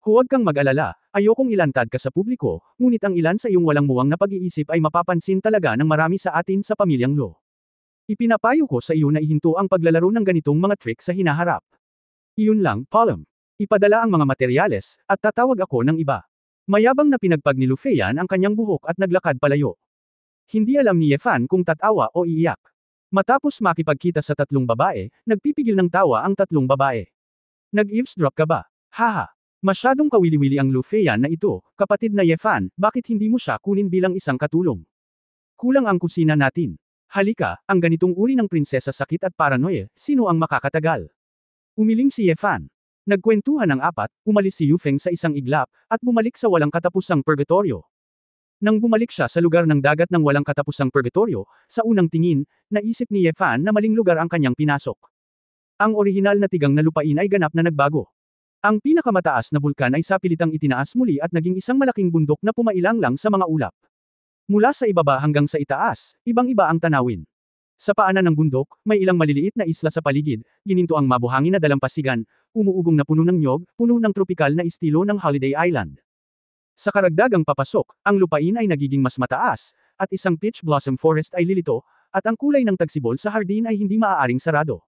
Huwag kang mag-alala, ayokong ilantad ka sa publiko, ngunit ang ilan sa iyong walang muwang na pag-iisip ay mapapansin talaga ng marami sa atin sa pamilyang Lo. Ipinapayo ko sa iyo na ihinto ang paglalaro ng ganitong mga trick sa hinaharap. Iyon lang, Palm. Ipadala ang mga materyales, at tatawag ako ng iba. Mayabang na pinagpag ni Lu Feiyan ang kanyang buhok at naglakad palayo. Hindi alam ni Ye Fan kung tatawa o iiyak. Matapos makipagkita sa tatlong babae, nagpipigil ng tawa ang tatlong babae. Nag-eavesdrop ka ba? Haha. Masyadong kawili-wili ang Lu Feiyan na ito, kapatid na Ye Fan, bakit hindi mo siya kunin bilang isang katulong? Kulang ang kusina natin. Halika, ang ganitong uri ng prinsesa sakit at paranoia, sino ang makakatagal? Umiling si Ye Fan. Nagkwentuhan ang apat, umalis si Yufeng sa isang iglap, at bumalik sa walang katapusang purgatorio. Nang bumalik siya sa lugar ng dagat ng walang katapusang purgatorio, sa unang tingin, naisip ni Ye Fan na maling lugar ang kanyang pinasok. Ang orihinal na tigang na lupain ay ganap na nagbago. Ang pinakamataas na bulkan ay sapilitang itinaas muli at naging isang malaking bundok na pumailang lang sa mga ulap. Mula sa ibaba hanggang sa itaas, ibang-iba ang tanawin. Sa paanan ng bundok, may ilang maliliit na isla sa paligid, gininto ang mabuhangin na dalampasigan, umuugong na puno ng nyog, puno ng tropikal na estilo ng Holiday Island. Sa karagdagang papasok, ang lupain ay nagiging mas mataas, at isang peach blossom forest ay lilito, at ang kulay ng tagsibol sa hardin ay hindi maaaring sarado.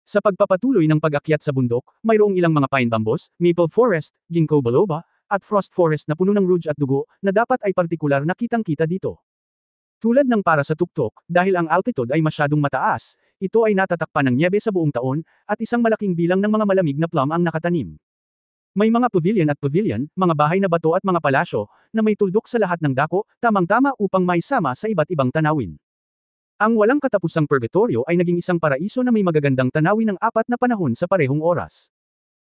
Sa pagpapatuloy ng pag-akyat sa bundok, mayroong ilang mga pine bambos, maple forest, ginkgo biloba, at frost forest na puno ng rouge at dugo, na dapat ay partikular na kitang-kita dito. Tulad ng para sa tuktok, dahil ang altitude ay masyadong mataas, ito ay natatakpan ng nyebe sa buong taon, at isang malaking bilang ng mga malamig na plum ang nakatanim. May mga pavilion, mga bahay na bato at mga palasyo, na may tuldok sa lahat ng dako, tamang-tama upang maisama sa iba't ibang tanawin. Ang walang katapusang purgatorio ay naging isang paraiso na may magagandang tanawin ng apat na panahon sa parehong oras.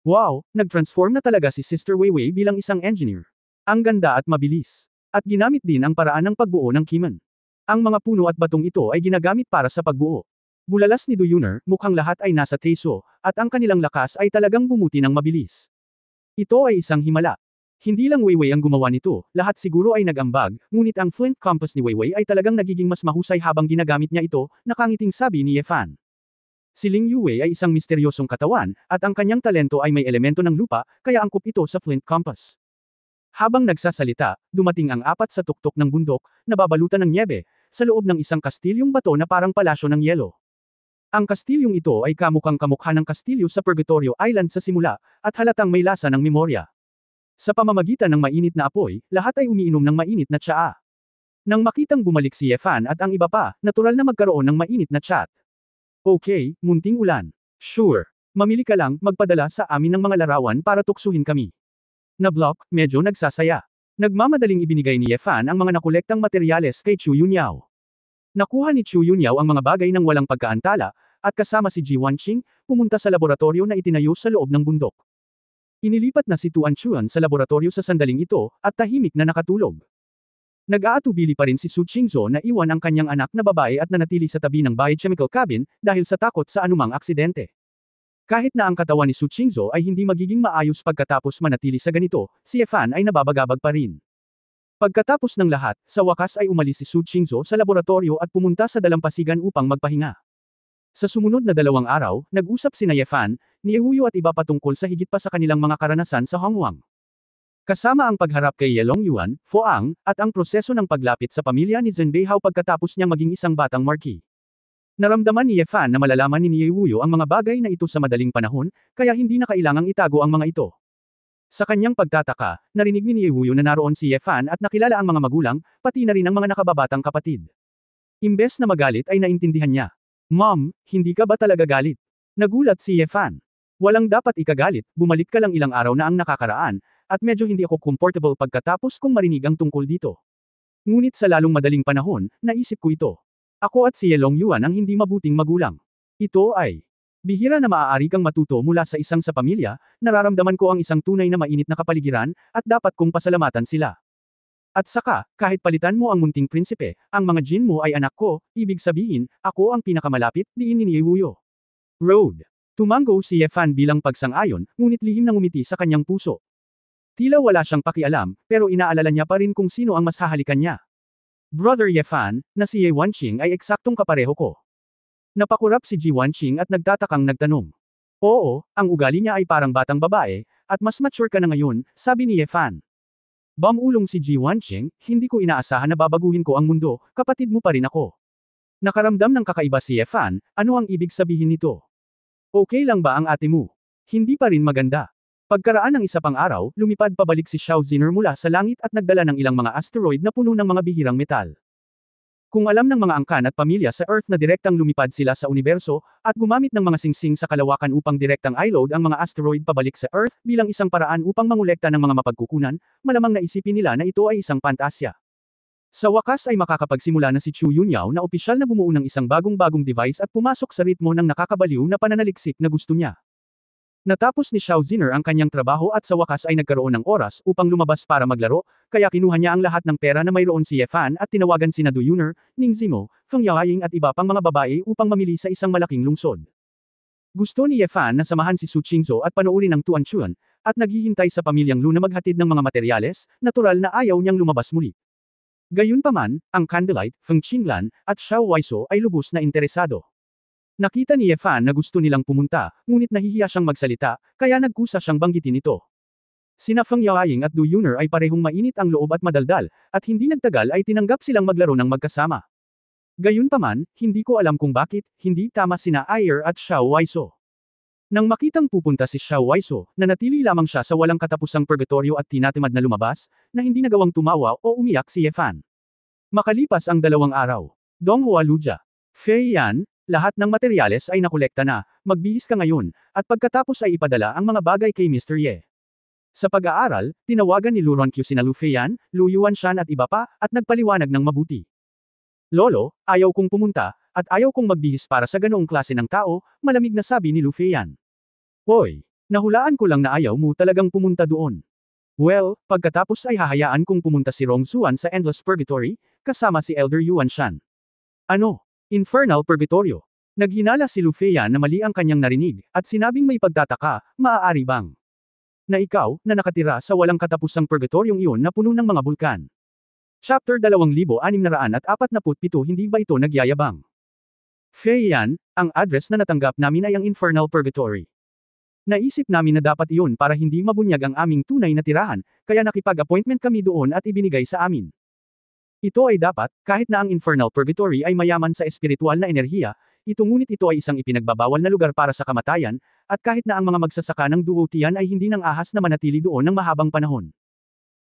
Wow, nag-transform na talaga si Sister Weiwei bilang isang engineer. Ang ganda at mabilis. At ginamit din ang paraan ng pagbuo ng kiman. Ang mga puno at batong ito ay ginagamit para sa pagbuo. Bulalas ni Duyuner, mukhang lahat ay nasa teso, at ang kanilang lakas ay talagang bumuti ng mabilis. Ito ay isang himala. Hindi lang Weiwei ang gumawa nito, lahat siguro ay nag-ambag, ngunit ang flint compass ni Weiwei ay talagang nagiging mas mahusay habang ginagamit niya ito, nakangiting sabi ni Ye Fan. Si Ling Yue ay isang misteryosong katawan, at ang kanyang talento ay may elemento ng lupa, kaya angkop ito sa flint compass. Habang nagsasalita, dumating ang apat sa tuktok ng bundok, nababalutan ng nyebe, sa loob ng isang kastilyong bato na parang palasyo ng yelo. Ang kastilyong ito ay kamukhang kamukha ng kastilyo sa Purgatorio Island sa simula, at halatang may lasa ng memorya. Sa pamamagitan ng mainit na apoy, lahat ay umiinom ng mainit na tsaa. Nang makitang bumalik si Yefan at ang iba pa, natural na magkaroon ng mainit na chat. Okay, munting ulan. Sure. Mamili ka lang, magpadala sa amin ng mga larawan para tuksuhin kami. Na-block, medyo nagsasaya. Nagmamadaling ibinigay ni Yefan ang mga nakolektang materyales kay Chu Yunyao. Nakuha ni Chu Yunyao ang mga bagay ng walang pagkaantala, at kasama si Ji Wanqing, pumunta sa laboratorio na itinayo sa loob ng bundok. Inilipat na si Tuan Chuan sa laboratorio sa sandaling ito, at tahimik na nakatulog. Nag-aatubili pa rin si Su Qingzhou na iwan ang kanyang anak na babae at nanatili sa tabi ng biochemical cabin, dahil sa takot sa anumang aksidente. Kahit na ang katawan ni Su Qingzhou ay hindi magiging maayos pagkatapos manatili sa ganito, si Yefan ay nababagabag pa rin. Pagkatapos ng lahat, sa wakas ay umalis si Su Qingzhou sa laboratorio at pumunta sa dalampasigan upang magpahinga. Sa sumunod na 2 araw, nag-usap sina Yefan, ni Ehuyo at iba patungkol sa higit pa sa kanilang mga karanasan sa Hongwang. Kasama ang pagharap kay Yelong Yuan, Foang, at ang proseso ng paglapit sa pamilya ni Zhenbeihao pagkatapos niyang maging isang batang marquis. Naramdaman ni Yefan na malalaman ni Ehuyo ang mga bagay na ito sa madaling panahon, kaya hindi na kailangang itago ang mga ito. Sa kanyang pagtataka, narinig ni Ehuyo na naroon si Yefan at nakilala ang mga magulang, pati na rin ang mga nakababatang kapatid. Imbes na magalit ay naintindihan niya. Mom, hindi ka ba talaga galit? Nagulat si Yefan. Walang dapat ikagalit, bumalik ka lang ilang araw na ang nakakaraan, at medyo hindi ako comfortable pagkatapos kong marinig ang tungkol dito. Ngunit sa lalong madaling panahon, naisip ko ito. Ako at si Yelong Yuan ang hindi mabuting magulang. Ito ay bihira na maaari kang matuto mula sa isang sa pamilya, nararamdaman ko ang isang tunay na mainit na kapaligiran, at dapat kong pasalamatan sila. At saka, kahit palitan mo ang munting prinsipe, ang mga jin mo ay anak ko, ibig sabihin, ako ang pinakamalapit, diin ni Ehuyo. Road. Tumango si Yefan bilang pagsang-ayon, ngunit lihim na ngumiti sa kanyang puso. Tila wala siyang pakialam, pero inaalala niya pa rin kung sino ang mas hahalikan niya. Brother Yefan, na si Ye Wanqing ay eksaktong kapareho ko. Napakurap si Ji Wanqing at nagtatakang nagtanong. Oo, ang ugali niya ay parang batang babae, at mas mature ka na ngayon, sabi ni Yefan. Bamulong si Ji Wanqing, hindi ko inaasahan na babaguhin ko ang mundo, kapatid mo pa rin ako. Nakaramdam ng kakaiba si Yefan, ano ang ibig sabihin nito? Okay lang ba ang ate mo? Hindi pa rin maganda. Pagkaraan ng isa pang araw, lumipad pabalik si Xiao Ziner mula sa langit at nagdala ng ilang mga asteroid na puno ng mga bihirang metal. Kung alam ng mga angkan at pamilya sa Earth na direktang lumipad sila sa universo, at gumamit ng mga singsing sa kalawakan upang direktang i-load ang mga asteroid pabalik sa Earth bilang isang paraan upang mangolekta ng mga mapagkukunan, malamang naisipin nila na ito ay isang pantasya. Sa wakas ay makakapagsimula na si Chu Yunyao na opisyal na bumuo ng isang bagong-bagong device at pumasok sa ritmo ng nakakabaliw na pananaliksik na gusto niya. Natapos ni Xiao Ziner ang kanyang trabaho at sa wakas ay nagkaroon ng oras upang lumabas para maglaro, kaya kinuha niya ang lahat ng pera na mayroon si Yefan at tinawagan sina Du Yuner, Ning Zimo, Feng Yaoying at iba pang mga babae upang mamili sa isang malaking lungsod. Gusto ni Yefan na samahan si Su Qingzhou at panoorin ang Tuan Chuan, at naghihintay sa pamilyang Lu na maghatid ng mga materyales, natural na ayaw niyang lumabas muli. Gayunpaman, ang Candlelight, Feng Qinglan, at Xiao Waiso ay lubos na interesado. Nakita ni Yefan na gusto nilang pumunta, ngunit nahihiya siyang magsalita, kaya nagkusa siyang banggitin ito. Sina Feng Yaoying at Du Yuner ay parehong mainit ang loob at madaldal, at hindi nagtagal ay tinanggap silang maglaro ng magkasama. Gayunpaman, hindi ko alam kung bakit, hindi tama sina Ayer at Xiao Waiso. Nang makitang pupunta si Xiao Waiso, nanatili lamang siya sa walang katapusang purgatorio at tinatimad na lumabas, na hindi nagawang tumawa o umiyak si Yefan. Makalipas ang 2 araw. Donghua Luja. Fei Yan, lahat ng materyales ay nakolekta na, magbihis ka ngayon, at pagkatapos ay ipadala ang mga bagay kay Mr. Ye. Sa pag-aaral, tinawagan ni Lu Ronqiu sina Lu Feiyan, Lu Yuanshan at iba pa, at nagpaliwanag ng mabuti. Lolo, ayaw kong pumunta, at ayaw kong magbihis para sa ganoong klase ng tao, malamig na sabi ni Lu Feiyan. Hoy, nahulaan ko lang na ayaw mo talagang pumunta doon. Well, pagkatapos ay hahayaan kong pumunta si Rong Zuan sa Endless Purgatory, kasama si Elder Yuanshan. Ano? Infernal Purgatorio. Naghinala si Lu Feiyan na mali ang kanyang narinig, at sinabing may pagtataka, maaari bang? Na ikaw, na nakatira sa walang katapusang purgatoryong iyon na puno ng mga bulkan. Chapter 2647 Hindi ba ito nagyayabang? Feiyan, ang address na natanggap namin ay ang Infernal Purgatory. Naisip namin na dapat iyon para hindi mabunyag ang aming tunay na tirahan, kaya nakipag-appointment kami doon at ibinigay sa amin. Ito ay dapat, kahit na ang Infernal Purgatory ay mayaman sa espiritual na enerhiya, ngunit ito ay isang ipinagbabawal na lugar para sa kamatayan, at kahit na ang mga magsasaka ng duotian ay hindi nang ahas na manatili doon ng mahabang panahon.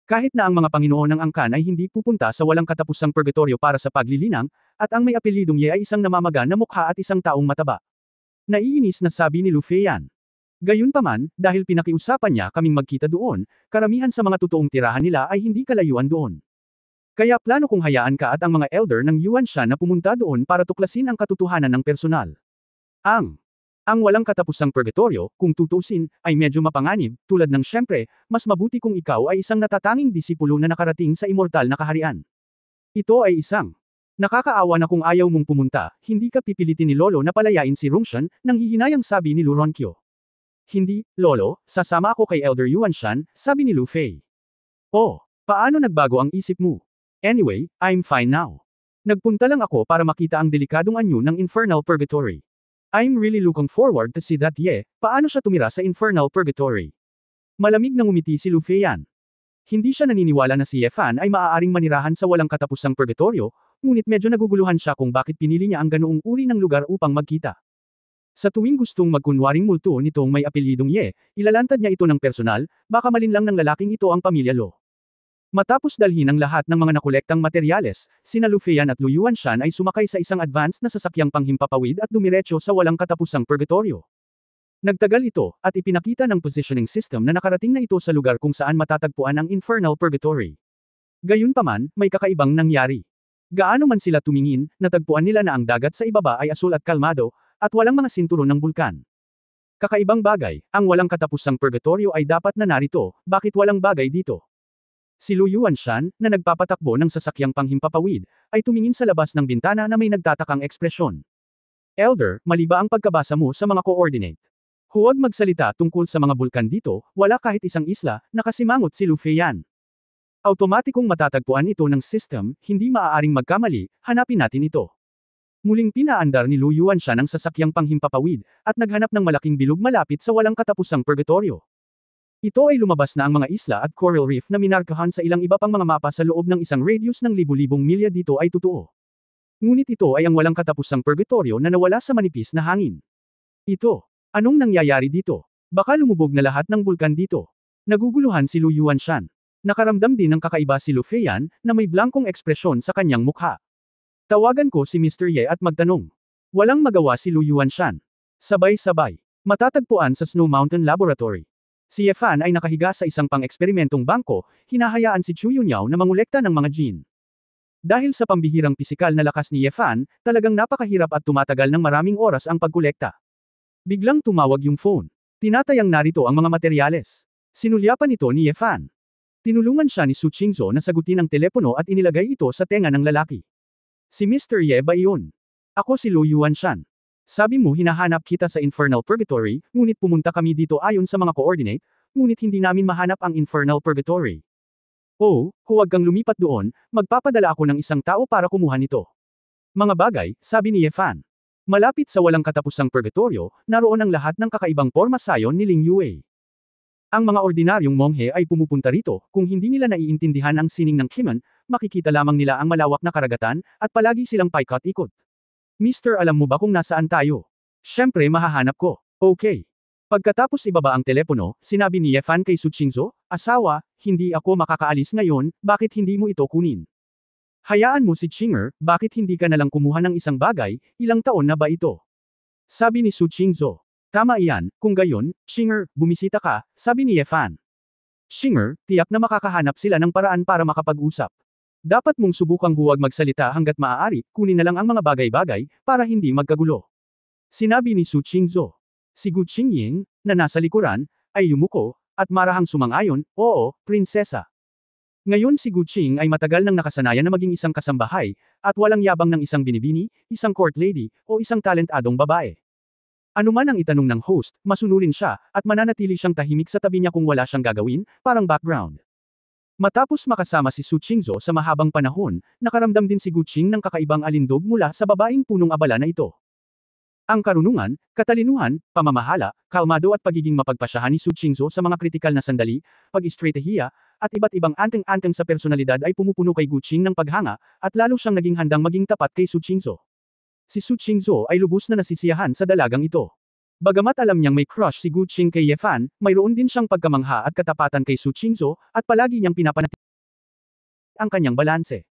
Kahit na ang mga Panginoon ng Angkan ay hindi pupunta sa walang katapusang purgatorio para sa paglilinang, at ang may apelidong Ye ay isang namamaga na mukha at isang taong mataba. Naiinis na sabi ni Lu Feiyan. Gayunpaman, dahil pinakiusapan niya kaming magkita doon, karamihan sa mga totoong tirahan nila ay hindi kalayuan doon. Kaya plano kong hayaan ka at ang mga elder ng Yuanshan na pumunta doon para tuklasin ang katotohanan ng personal. Ang walang katapusang purgatorio, kung tutusin, ay medyo mapanganib, tulad ng syempre, mas mabuti kung ikaw ay isang natatanging disipulo na nakarating sa immortal na kaharian. Ito ay isang nakakaawa na kung ayaw mong pumunta, hindi ka pipilitin ni Lolo na palayain si Rungshan, nang hihinayang sabi ni Lu Ronkyo. Hindi, Lolo, sasama ako kay Elder Yuanshan, sabi ni Lu Fei. Oh, paano nagbago ang isip mo? Anyway, I'm fine now. Nagpunta lang ako para makita ang delikadong anyo ng Infernal Purgatory. I'm really looking forward to see that Ye, paano siya tumira sa Infernal Purgatory. Malamig na ngumiti si Lu Feiyan. Hindi siya naniniwala na si Ye Fan ay maaaring manirahan sa walang katapusang purgatorio, ngunit medyo naguguluhan siya kung bakit pinili niya ang ganoong uri ng lugar upang magkita. Sa tuwing gustong magkunwaring multo nitong may apelyidong Ye, ilalantad niya ito ng personal, baka malinlang ng lalaking ito ang pamilya Lo. Matapos dalhin ang lahat ng mga nakolektang materyales, sina Lu Feiyan at Lu Yuanshan ay sumakay sa isang advanced na sasakyang panghimpapawid at dumiretso sa walang katapusang purgatorio. Nagtagal ito, at ipinakita ng positioning system na nakarating na ito sa lugar kung saan matatagpuan ang Infernal Purgatory. Gayunpaman, may kakaibang nangyari. Gaano man sila tumingin, natagpuan nila na ang dagat sa ibaba ay asul at kalmado, at walang mga sinturon ng bulkan. Kakaibang bagay, ang walang katapusang purgatorio ay dapat na narito, bakit walang bagay dito? Si Lu Yuanshan, na nagpapatakbo ng sasakyang panghimpapawid, ay tumingin sa labas ng bintana na may nagtatakang ekspresyon. Elder, mali ba ang pagkabasa mo sa mga coordinate? Huwag magsalita tungkol sa mga bulkan dito, wala kahit isang isla, nakasimangot si Lu Feiyan. Automatikong matatagpuan ito ng system, hindi maaaring magkamali, hanapin natin ito. Muling pinaandar ni Lu Yuanshan ang sasakyang panghimpapawid, at naghanap ng malaking bilog malapit sa walang katapusang purgatorio. Ito ay lumabas na ang mga isla at coral reef na minarkahan sa ilang iba pang mga mapa sa loob ng isang radius ng libu-libong milya dito ay totoo. Ngunit ito ay ang walang katapusang purgatorio na nawala sa manipis na hangin. Anong nangyayari dito? Baka lumubog na lahat ng bulkan dito. Naguguluhan si Lu Yuanshan. Nakaramdam din ng kakaiba si Lu Feiyan, na may blankong ekspresyon sa kanyang mukha. Tawagan ko si Mr. Ye at magtanong. Walang magawa si Lu Yuanshan. Sabay-sabay. Matatagpuan sa Snow Mountain Laboratory. Si Ye Fan ay nakahiga sa isang pang-eksperimentong bangko, hinahayaan si Chu Yunyao na mangolekta ng mga gene. Dahil sa pambihirang pisikal na lakas ni Ye Fan, talagang napakahirap at tumatagal ng maraming oras ang pagkolekta. Biglang tumawag yung phone. Tinatayang narito ang mga materyales. Sinulyapan ito ni Ye Fan. Tinulungan siya ni Su Qingzhou na sagutin ang telepono at inilagay ito sa tenga ng lalaki. Si Mr. Ye ba iyon? Ako si Lu Yuanshan. Sabi mo hinahanap kita sa Infernal Purgatory, ngunit pumunta kami dito ayon sa mga coordinate, ngunit hindi namin mahanap ang Infernal Purgatory. Oh, huwag kang lumipat doon, magpapadala ako ng isang tao para kumuha nito. Mga bagay, sabi ni Ye Fan. Malapit sa walang katapusang purgatorio, naroon ang lahat ng kakaibang porma sayon ni Ling Yue. Ang mga ordinaryong monghe ay pumupunta rito, kung hindi nila naiintindihan ang sining ng Kiman, makikita lamang nila ang malawak na karagatan, at palagi silang paikot-ikot. Mister, alam mo ba kung nasaan tayo? Siyempre mahahanap ko. Okay. Pagkatapos ibaba ang telepono, sinabi ni Ye Fan kay Su Qingzhou, asawa, hindi ako makakaalis ngayon, bakit hindi mo ito kunin? Hayaan mo si Qinger, bakit hindi ka nalang kumuha ng isang bagay, ilang taon na ba ito? Sabi ni Su Qingzhou. Tama iyan, kung gayon, Qinger, bumisita ka, sabi ni Ye Fan. Qinger, tiyak na makakahanap sila ng paraan para makapag-usap. Dapat mong subukang huwag magsalita hanggat maaari, kunin na lang ang mga bagay-bagay, para hindi magkagulo. Sinabi ni Su Qingzhou. Si Gu Qingying, na nasa likuran, ay yumuko, at marahang sumang-ayon, oo, prinsesa. Ngayon si Gu Qing ay matagal nang nakasanayan na maging isang kasambahay, at walang yabang ng isang binibini, isang court lady, o isang talentadong babae. Ano man ang itanong ng host, masunurin siya, at mananatili siyang tahimik sa tabi niya kung wala siyang gagawin, parang background. Matapos makasama si Su Qingzhou sa mahabang panahon, nakaramdam din si Gu Qing ng kakaibang alindog mula sa babaeng punong abala na ito. Ang karunungan, katalinuhan, pamamahala, kalmado at pagiging mapagpasyahan ni Su Qingzhou sa mga kritikal na sandali, pag-estratehiya, at iba't ibang anteng-anteng sa personalidad ay pumupuno kay Gu Qing ng paghanga, at lalo siyang naging handang maging tapat kay Su Qingzhou. Si Su Qingzhou ay lubos na nasisiyahan sa dalagang ito. Bagamat alam niyang may crush si Gu Qing kay Ye Fan, mayroon din siyang pagkamangha at katapatan kay Su Qingzhou, at palagi niyang pinapanatili ang kanyang balanse.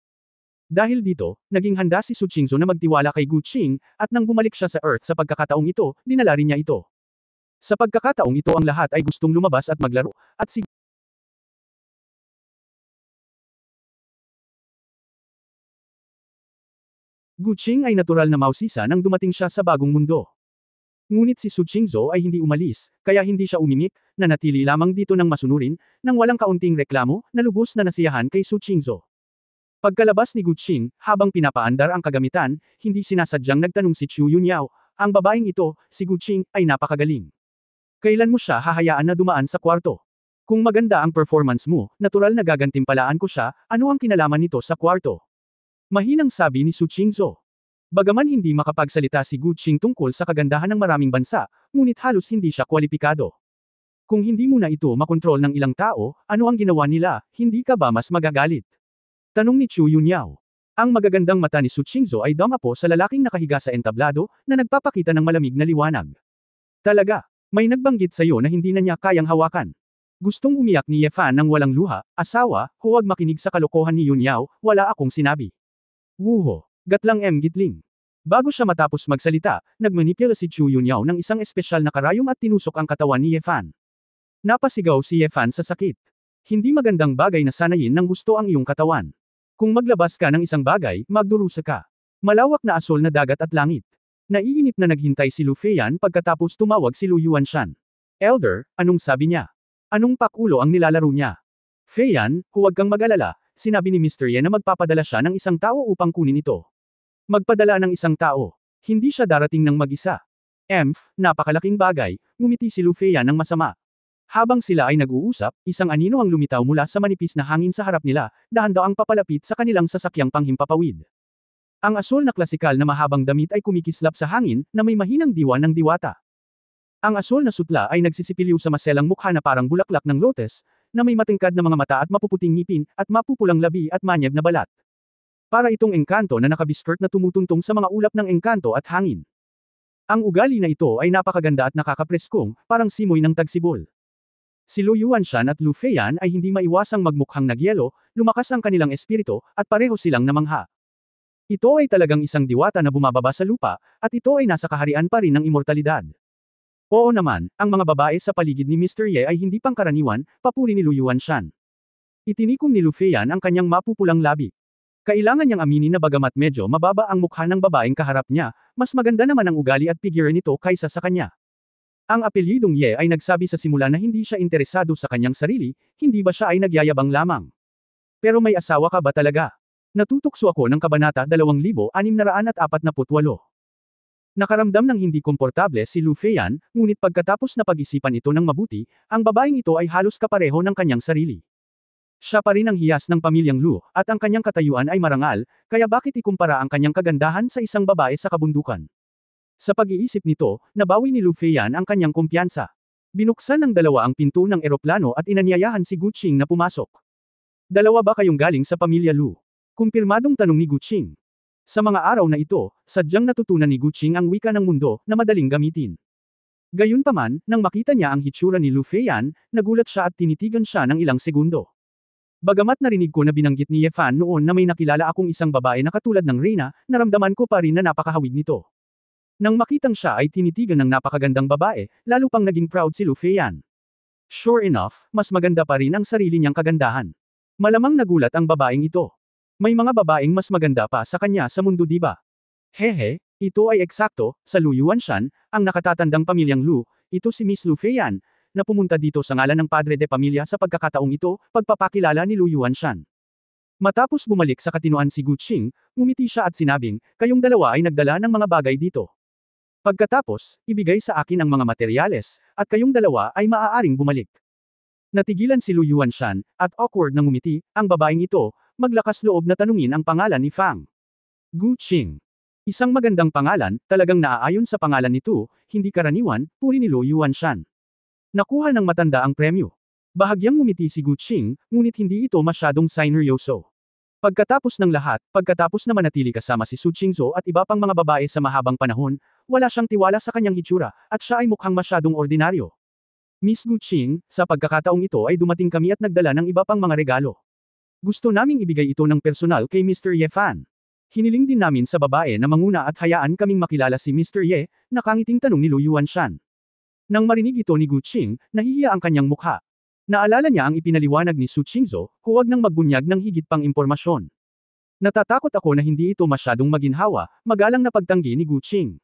Dahil dito, naging handa si Su Qingzhou na magtiwala kay Gu Qing, at nang bumalik siya sa Earth sa pagkakataong ito, dinala rin niya ito. Sa pagkakataong ito ang lahat ay gustong lumabas at maglaro, at si Gu Qing ay natural na mausisa nang dumating siya sa bagong mundo. Ngunit si Su Qingzhou ay hindi umalis, kaya hindi siya umimik, nanatili lamang dito ng masunurin, nang walang kaunting reklamo, na lubos na nasiyahan kay Su Qingzhou. Pagkalabas ni Gu Qing, habang pinapaandar ang kagamitan, hindi sinasadyang nagtanong si Chu Yunyao, ang babaeng ito, si Gu Qing, ay napakagaling. Kailan mo siya hahayaan na dumaan sa kwarto? Kung maganda ang performance mo, natural na gagantimpalaan ko siya, ano ang kinalaman nito sa kwarto? Mahinang sabi ni Su Qingzhou. Bagaman hindi makapagsalita si Gu Qing tungkol sa kagandahan ng maraming bansa, ngunit halos hindi siya kwalipikado. Kung hindi mo na ito makontrol ng ilang tao, ano ang ginawa nila, hindi ka ba mas magagalit? Tanong ni Chu Yunyao. Ang magagandang mata ni Su Qingzhou ay damapo sa lalaking nakahiga sa entablado, na nagpapakita ng malamig na liwanag. Talaga, may nagbanggit sa'yo na hindi na niya kayang hawakan. Gustong umiyak ni Ye Fan ng walang luha, asawa, huwag makinig sa kalokohan ni Yunyao, wala akong sinabi. Wuho. Gatlang Gitling. Bago siya matapos magsalita, nagmanipula si Chu Yunyao ng isang espesyal na karayom at tinusok ang katawan ni Ye Fan. Napasigaw si Ye Fan sa sakit. Hindi magandang bagay na sanayin ng husto ang iyong katawan. Kung maglabas ka ng isang bagay, magdurusa ka. Malawak na asol na dagat at langit. Naiinip na naghintay si Lu Feiyan pagkatapos tumawag si Lu Yuanshan. Elder, anong sabi niya? Anong pakulo ang nilalaro niya? Feiyan, huwag kang mag-alala, sinabi ni Mr. Ye na magpapadala siya ng isang tao upang kunin ito. Magpadala ng isang tao. Hindi siya darating ng mag-isa. Napakalaking bagay, ngumiti si Lu Feiyan ng masama. Habang sila ay nag-uusap, isang anino ang lumitaw mula sa manipis na hangin sa harap nila, dahan-daang papalapit sa kanilang sasakyang panghimpapawid. Ang asul na klasikal na mahabang damit ay kumikislap sa hangin, na may mahinang diwa ng diwata. Ang asul na sutla ay nagsisipiliw sa maselang mukha na parang bulaklak ng lotus, na may matingkad na mga mata at mapuputing ngipin, at mapupulang labi at manyeb na balat. Para itong engkanto na nakabiskirt na tumutuntong sa mga ulap ng engkanto at hangin. Ang ugali na ito ay napakaganda at nakakapreskong, parang simoy ng tagsibol. Si Lu Yuanshan at Lu Feiyan ay hindi maiwasang magmukhang nagyelo, lumakas ang kanilang espiritu, at pareho silang namangha. Ito ay talagang isang diwata na bumababa sa lupa, at ito ay nasa kaharian pa rin ng immortalidad. Oo naman, ang mga babae sa paligid ni Mr. Ye ay hindi pangkaraniwan, papuri ni Lu Yuanshan. Itinikom ni Lu Feiyan ang kanyang mapupulang labi. Kailangan niyang aminin na bagamat medyo mababa ang mukha ng babaeng kaharap niya, mas maganda naman ang ugali at figure nito kaysa sa kanya. Ang apelyidong Ye ay nagsabi sa simula na hindi siya interesado sa kanyang sarili, hindi ba siya ay nagyayabang lamang? Pero may asawa ka ba talaga? Natutokso ako ng Kabanata 2648. Nakaramdam ng hindi komportable si Lu Feiyan, ngunit pagkatapos na pag-isipan ito ng mabuti, ang babaeng ito ay halos kapareho ng kanyang sarili. Siya pa rin ang hiyas ng pamilyang Lu, at ang kanyang katayuan ay marangal, kaya bakit ikumpara ang kanyang kagandahan sa isang babae sa kabundukan? Sa pag-iisip nito, nabawi ni Lu Feiyan ang kanyang kumpiyansa. Binuksan ng dalawa ang pinto ng eroplano at inanyayahan si Gu Qing na pumasok. Dalawa ba kayong galing sa pamilya Lu? Kumpirmadong tanong ni Gu Qing. Sa mga araw na ito, sadyang natutunan ni Gu Qing ang wika ng mundo, na madaling gamitin. Gayunpaman, nang makita niya ang hitsura ni Lu Feiyan, nagulat siya at tinitigan siya ng ilang segundo. Bagamat narinig ko na binanggit ni Ye Fan noon na may nakilala akong isang babae na katulad ng Reyna, naramdaman ko pa rin na napakahawig nito. Nang makitang siya ay tinitigan ng napakagandang babae, lalo pang naging proud si Lu Feiyan. Sure enough, mas maganda pa rin ang sarili niyang kagandahan. Malamang nagulat ang babaeng ito. May mga babaeng mas maganda pa sa kanya sa mundo, di ba? Hehe, ito ay eksakto, sa Lu Yuanshan, ang nakatatandang pamilyang Lu, ito si Miss Lu Feiyan, na pumunta dito sa ngalan ng padre de pamilya sa pagkakataong ito, pagpapakilala ni Lu Yuanshan. Matapos bumalik sa katinoan si Gu Qing, ngumiti siya at sinabing, kayong dalawa ay nagdala ng mga bagay dito. Pagkatapos, ibigay sa akin ang mga materyales, at kayong dalawa ay maaaring bumalik. Natigilan si Lu Yuanshan, at awkward na ngumiti, ang babaeng ito, maglakas loob na tanungin ang pangalan ni Fang. Gu Qing. Isang magandang pangalan, talagang naaayon sa pangalan nito, hindi karaniwan, puri ni Luo Yuanshan. Nakuha ng matanda ang premyo. Bahagyang ngumiti si Gu Qing, ngunit hindi ito masyadong sineryoso. Pagkatapos ng lahat, pagkatapos na manatili kasama si Su Qingzhou at iba pang mga babae sa mahabang panahon, wala siyang tiwala sa kanyang hitsura, at siya ay mukhang masyadong ordinaryo. Miss Gu Qing, sa pagkakataong ito ay dumating kami at nagdala ng iba pang mga regalo. Gusto naming ibigay ito ng personal kay Mr. Ye Fan. Hiniling din namin sa babae na manguna at hayaan kaming makilala si Mr. Ye, nakangiting tanong ni Luo Yuanshan. Nang marinig ito ni Gu Qing, nahihiya ang kanyang mukha. Naalala niya ang ipinaliwanag ni Su Qingzhou, huwag nang magbunyag ng higit pang impormasyon. Natatakot ako na hindi ito masyadong maginhawa, magalang na pagtanggi ni Gu Qing.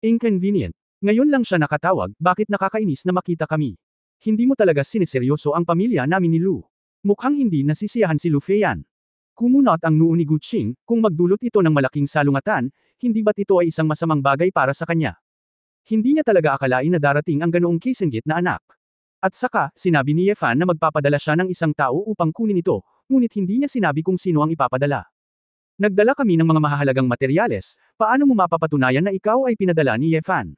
Inconvenient. Ngayon lang siya nakatawag, bakit nakakainis na makita kami? Hindi mo talaga siniseryoso ang pamilya namin ni Lu. Mukhang hindi nasisiyahan si Lu Feiyan. Kumunot ang noo ni Gu Qing, kung magdulot ito ng malaking salungatan, hindi ba't ito ay isang masamang bagay para sa kanya? Hindi niya talaga akalain na darating ang ganoong kisenggit na anak. At saka, sinabi ni Ye Fan na magpapadala siya ng isang tao upang kunin ito, ngunit hindi niya sinabi kung sino ang ipapadala. Nagdala kami ng mga mahahalagang materyales, paano mo mapapatunayan na ikaw ay pinadala ni Ye Fan?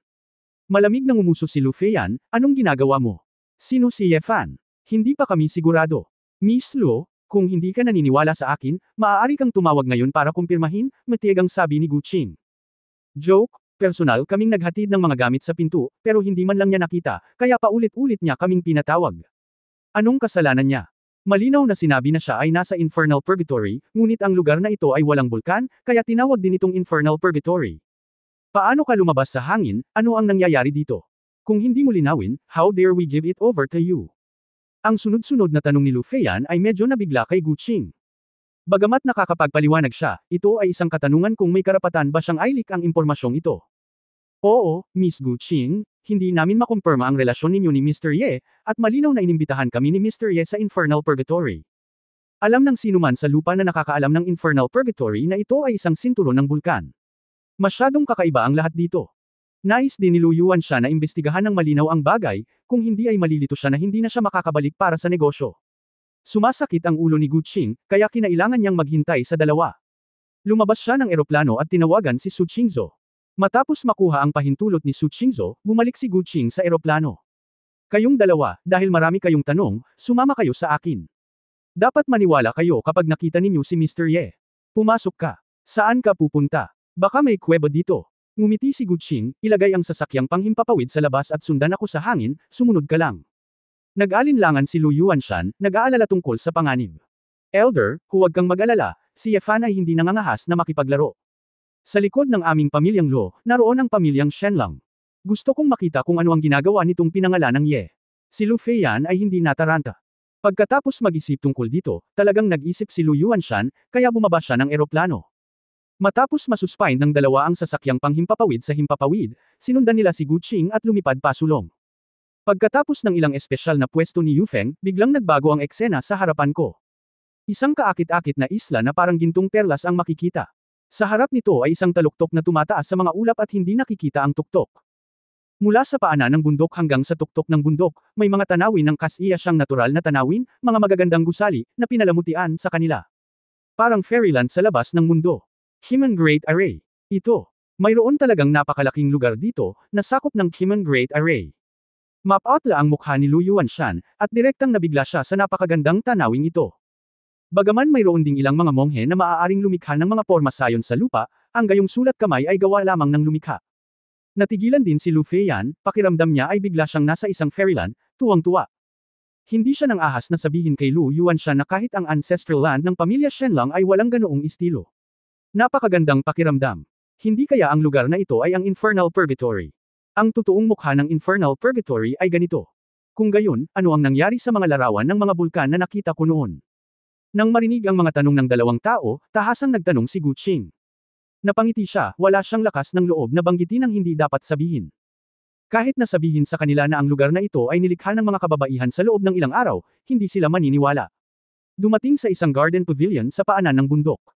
Malamig na ngumuso si Lu Feiyan, anong ginagawa mo? Sino si Ye Fan? Hindi pa kami sigurado. Miss Luo, kung hindi ka naniniwala sa akin, maaari kang tumawag ngayon para kumpirmahin, matiyagang sabi ni Gu Qing. Joke, personal kaming naghatid ng mga gamit sa pinto, pero hindi man lang niya nakita, kaya paulit-ulit niya kaming pinatawag. Anong kasalanan niya? Malinaw na sinabi na siya ay nasa Infernal Purgatory, ngunit ang lugar na ito ay walang bulkan, kaya tinawag din itong Infernal Purgatory. Paano ka lumabas sa hangin, ano ang nangyayari dito? Kung hindi mo linawin, how dare we give it over to you? Ang sunod-sunod na tanong ni Lu Feiyan ay medyo nabigla kay Gu Qing. Bagamat nakakapagpaliwanag siya, ito ay isang katanungan kung may karapatan ba siyang i-leak ang impormasyong ito. Oo, Miss Gu Qing, hindi namin makumpirma ang relasyon ninyo ni Mr. Ye, at malinaw na inimbitahan kami ni Mr. Ye sa Infernal Purgatory. Alam ng sinuman sa lupa na nakakaalam ng Infernal Purgatory na ito ay isang sinturon ng bulkan. Masyadong kakaiba ang lahat dito. Nais din ni Luo Yuanshan na imbestigahan ng malinaw ang bagay, kung hindi ay malilito siya na hindi na siya makakabalik para sa negosyo. Sumasakit ang ulo ni Gu Qing, kaya kinailangan niyang maghintay sa dalawa. Lumabas siya ng eroplano at tinawagan si Su Qingzhou. Matapos makuha ang pahintulot ni Su Qingzhou, bumalik si Gu Qing sa eroplano. Kayong dalawa, dahil marami kayong tanong, sumama kayo sa akin. Dapat maniwala kayo kapag nakita ninyo si Mr. Ye. Pumasok ka. Saan ka pupunta? Baka may kuweba dito. Ngumiti si Gu Qing, ilagay ang sasakyang panghimpapawid sa labas at sundan ako sa hangin, sumunod ka lang. Nag-alinlangan si Luo Yuanshan, nag-aalala tungkol sa panganib. Elder, huwag kang mag-alala, si Ye Fan ay hindi nangangahas na makipaglaro. Sa likod ng aming pamilyang Luo, naroon ang pamilyang Shenlang. Gusto kong makita kung ano ang ginagawa nitong pinangalan ng Ye. Si Lu Feiyan ay hindi nataranta. Pagkatapos mag-isip tungkol dito, talagang nag-isip si Luo Yuanshan, kaya bumaba siya ng eroplano. Matapos masuspine ng dalawa ang sasakyang panghimpapawid sa himpapawid, sinundan nila si Gu Qing at lumipad pasulong. Pagkatapos ng ilang espesyal na pwesto ni Yufeng, biglang nagbago ang eksena sa harapan ko. Isang kaakit-akit na isla na parang gintong perlas ang makikita. Sa harap nito ay isang taluktok na tumataas sa mga ulap at hindi nakikita ang tuktok. Mula sa paanan ng bundok hanggang sa tuktok ng bundok, may mga tanawin ng kasiya siyang natural na tanawin, mga magagandang gusali, na pinalamutian sa kanila. Parang fairyland sa labas ng mundo. Human Great Array. Ito. Mayroon talagang napakalaking lugar dito, na sakop ng Human Great Array. Map-outla ang mukha ni Luo Yuanshan, at direktang nabigla siya sa napakagandang tanawing ito. Bagaman mayroon ding ilang mga monghe na maaaring lumikha ng mga porma sayon sa lupa, ang gayong sulat kamay ay gawa lamang ng lumikha. Natigilan din si Lu Feiyan, pakiramdam niya ay bigla siyang nasa isang fairyland, tuwang-tuwa. Hindi siya nang ahas na sabihin kay Luo Yuanshan na kahit ang ancestral land ng pamilya Shenlang ay walang ganoong estilo. Napakagandang pakiramdam. Hindi kaya ang lugar na ito ay ang Infernal Purgatory. Ang totoong mukha ng Infernal Purgatory ay ganito. Kung gayon, ano ang nangyari sa mga larawan ng mga bulkan na nakita ko noon? Nang marinig ang mga tanong ng dalawang tao, tahasang nagtanong si Gu Qing. Napangiti siya, wala siyang lakas ng loob na banggitin ang hindi dapat sabihin. Kahit nasabihin sa kanila na ang lugar na ito ay nilikha ng mga kababaihan sa loob ng ilang araw, hindi sila maniniwala. Dumating sa isang garden pavilion sa paanan ng bundok.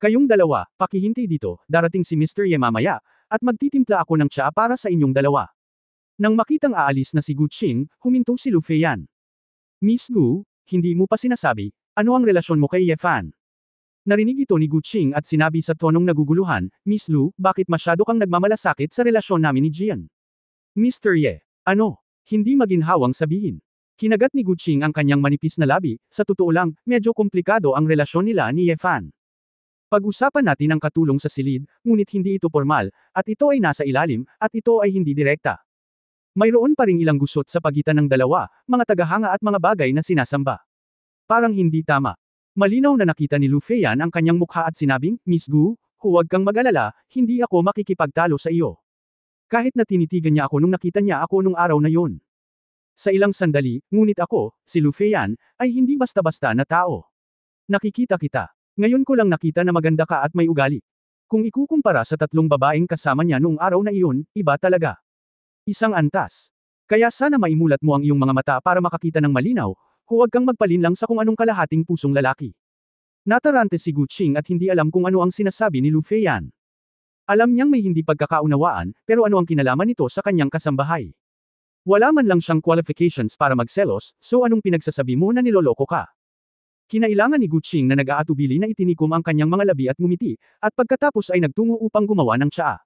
Kayong dalawa, pakihintay dito, darating si Mr. Ye mamaya, at magtitimpla ako ng tsaa para sa inyong dalawa. Nang makitang aalis na si Gu Qing, huminto si Lu Feiyan. Miss Gu, hindi mo pa sinasabi, ano ang relasyon mo kay Ye Fan? Narinig ito ni Guqing at sinabi sa tonong naguguluhan, Miss Lu, bakit masyado kang nagmamalasakit sa relasyon namin ni Jian? Mr. Ye. Ano? Hindi maginhawang sabihin. Kinagat ni Guqing ang kanyang manipis na labi, sa totoo lang, medyo komplikado ang relasyon nila ni Ye Fan. Pag-usapan natin ang katulong sa silid, ngunit hindi ito formal, at ito ay nasa ilalim, at ito ay hindi direkta. Mayroon pa ring ilang gusot sa pagitan ng dalawa, mga tagahanga at mga bagay na sinasamba. Parang hindi tama. Malinaw na nakita ni Lu Feiyan ang kanyang mukha at sinabing, Miss Gu, huwag kang mag-alala, hindi ako makikipagtalo sa iyo. Kahit na tinitigan niya ako nung nakita niya ako nung araw na yon. Sa ilang sandali, ngunit ako, si Lu Feiyan, ay hindi basta-basta na tao. Nakikita kita. Ngayon ko lang nakita na maganda ka at may ugali. Kung ikukumpara sa tatlong babaeng kasama niya noong araw na iyon, iba talaga. Isang antas. Kaya sana maimulat mo ang iyong mga mata para makakita ng malinaw, huwag kang magpalinlang sa kung anong kalahating pusong lalaki. Natarante si Guqing at hindi alam kung ano ang sinasabi ni Lu Feiyan. Alam niyang may hindi pagkakaunawaan, pero ano ang kinalaman nito sa kanyang kasambahay? Wala man lang siyang qualifications para magselos, so anong pinagsasabi mo na niloloko ka? Kinailangan ni Guqing na nag-aatubili na itinikom ang kanyang mga labi at ngumiti, at pagkatapos ay nagtungo upang gumawa ng tsaa.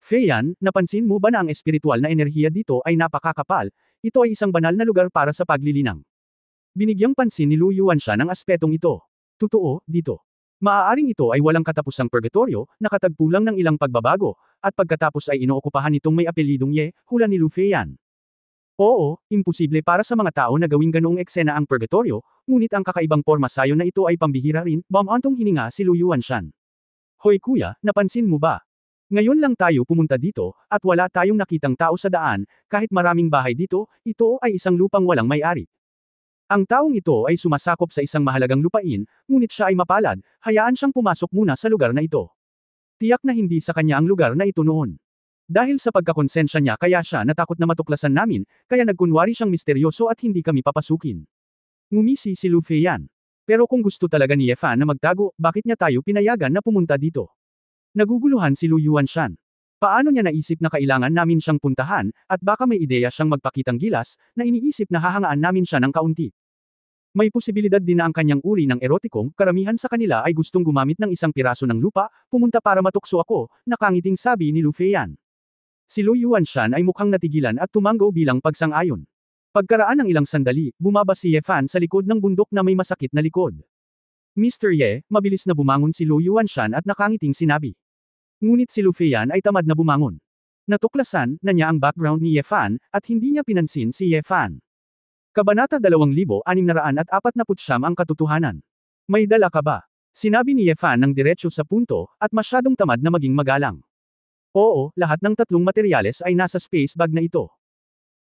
Feiyan, napansin mo ba na ang espiritual na enerhiya dito ay napakakapal? Ito ay isang banal na lugar para sa paglilinang. Binigyang pansin ni Lu Yuanshan ang aspetong ito. Totoo, dito. Maaaring ito ay walang katapusang purgatorio, nakatagpulang ng ilang pagbabago, at pagkatapos ay inookupahan nitong may apelidong Ye, hula ni Lu Feiyan. Oo, imposible para sa mga tao na gawing ganoong eksena ang purgatorio, ngunit ang kakaibang porma sayo na ito ay pambihira rin, bumantong hininga si Lu Yuanshan. Hoy kuya, napansin mo ba? Ngayon lang tayo pumunta dito, at wala tayong nakitang tao sa daan, kahit maraming bahay dito, ito ay isang lupang walang may-ari. Ang taong ito ay sumasakop sa isang mahalagang lupain, ngunit siya ay mapalad, hayaan siyang pumasok muna sa lugar na ito. Tiyak na hindi sa kanya ang lugar na ito noon. Dahil sa pagkakonsensya niya kaya siya natakot na matuklasan namin, kaya nagkunwari siyang misteryoso at hindi kami papasukin. Ngumisi si Lu Feiyan. Pero kung gusto talaga ni Ye Fan na magtago, bakit niya tayo pinayagan na pumunta dito? Naguguluhan si Lu Yuanshan. Paano niya naisip na kailangan namin siyang puntahan, at baka may ideya siyang magpakitang gilas, na iniisip na hahangaan namin siya ng kaunti. May posibilidad din na ang kanyang uri ng erotikong, karamihan sa kanila ay gustong gumamit ng isang piraso ng lupa, pumunta para matukso ako, nakangiting sabi ni Lu Feiyan. Si Lu Yuanshan ay mukhang natigilan at tumanggo bilang pagsang-ayon. Pagkaraan ng ilang sandali, bumaba si Ye Fan sa likod ng bundok na may masakit na likod. Mr. Ye, mabilis na bumangon si Lu Yuanshan at nakangiting sinabi. Ngunit si Lu Feiyan ay tamad na bumangon. Natuklasan na niya ang background ni Ye Fan, at hindi niya pinansin si Ye Fan. Kabanata 2649 ang katotohanan. May dala ka ba? Sinabi ni Ye Fan ng diretso sa punto, at masyadong tamad na maging magalang. Oo, lahat ng tatlong materyales ay nasa space bag na ito.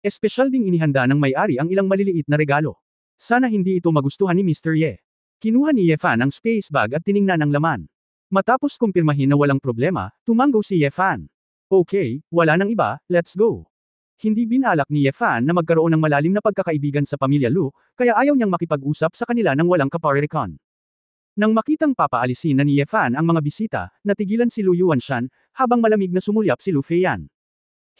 Espesyal ding inihanda ng may-ari ang ilang maliliit na regalo. Sana hindi ito magustuhan ni Mr. Ye. Kinuha ni Ye Fan ang space bag at tiningnan ang laman. Matapos kumpirmahin na walang problema, tumanggo si Ye Fan. Okay, wala nang iba, let's go. Hindi binalak ni Ye Fan na magkaroon ng malalim na pagkakaibigan sa pamilya Lu, kaya ayaw niyang makipag-usap sa kanila nang walang kaparirikon. Nang makitang papaalisin na ni Ye Fan ang mga bisita, natigilan si Lu Yuanshan, habang malamig na sumulyap si Lu Feiyan.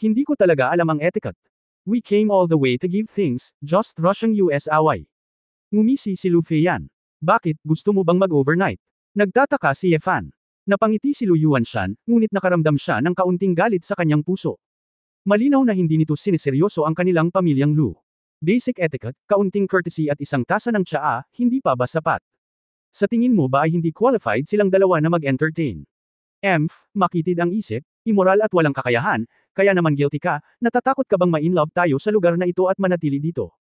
Hindi ko talaga alam ang etiquette. We came all the way to give things, just rushing US away. Ngumisi si Lu Feiyan. Bakit, gusto mo bang mag-overnight? Nagtataka si Ye Fan. Napangiti si Lu Yuanshan, ngunit nakaramdam siya ng kaunting galit sa kanyang puso. Malinaw na hindi nito siniseryoso ang kanilang pamilyang Lu. Basic etiquette, kaunting courtesy at isang tasa ng tsaa, hindi pa ba sapat? Sa tingin mo ba ay hindi qualified silang dalawa na mag-entertain? Makitid ang isip, immoral at walang kakayahan, kaya naman guilty ka, natatakot ka bang ma-inlove tayo sa lugar na ito at manatili dito?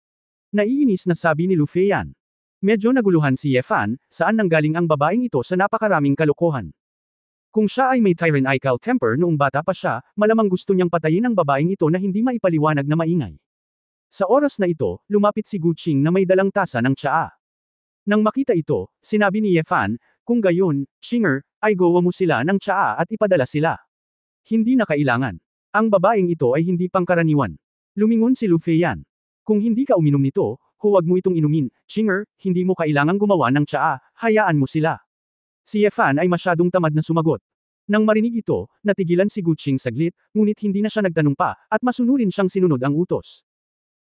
Naiinis na sabi ni Lu Feiyan. Medyo naguluhan si Ye Fan, saan nanggaling ang babaeng ito sa napakaraming kalokohan. Kung siya ay may tyrannical temper noong bata pa siya, malamang gusto niyang patayin ang babaeng ito na hindi maipaliwanag na maingay. Sa oras na ito, lumapit si Guqing na may dalang tasa ng tsaa. Nang makita ito, sinabi ni Ye Fan, kung gayon, Xinger, ay gawa mo sila ng tsaa at ipadala sila. Hindi na kailangan. Ang babaeng ito ay hindi pangkaraniwan. Lumingon si Lu Feiyan. Kung hindi ka uminom nito, huwag mo itong inumin, Xinger, hindi mo kailangang gumawa ng tsaa, hayaan mo sila. Si Ye Fan ay masyadong tamad na sumagot. Nang marinig ito, natigilan si Guqing saglit, ngunit hindi na siya nagtanong pa, at masunurin siyang sinunod ang utos.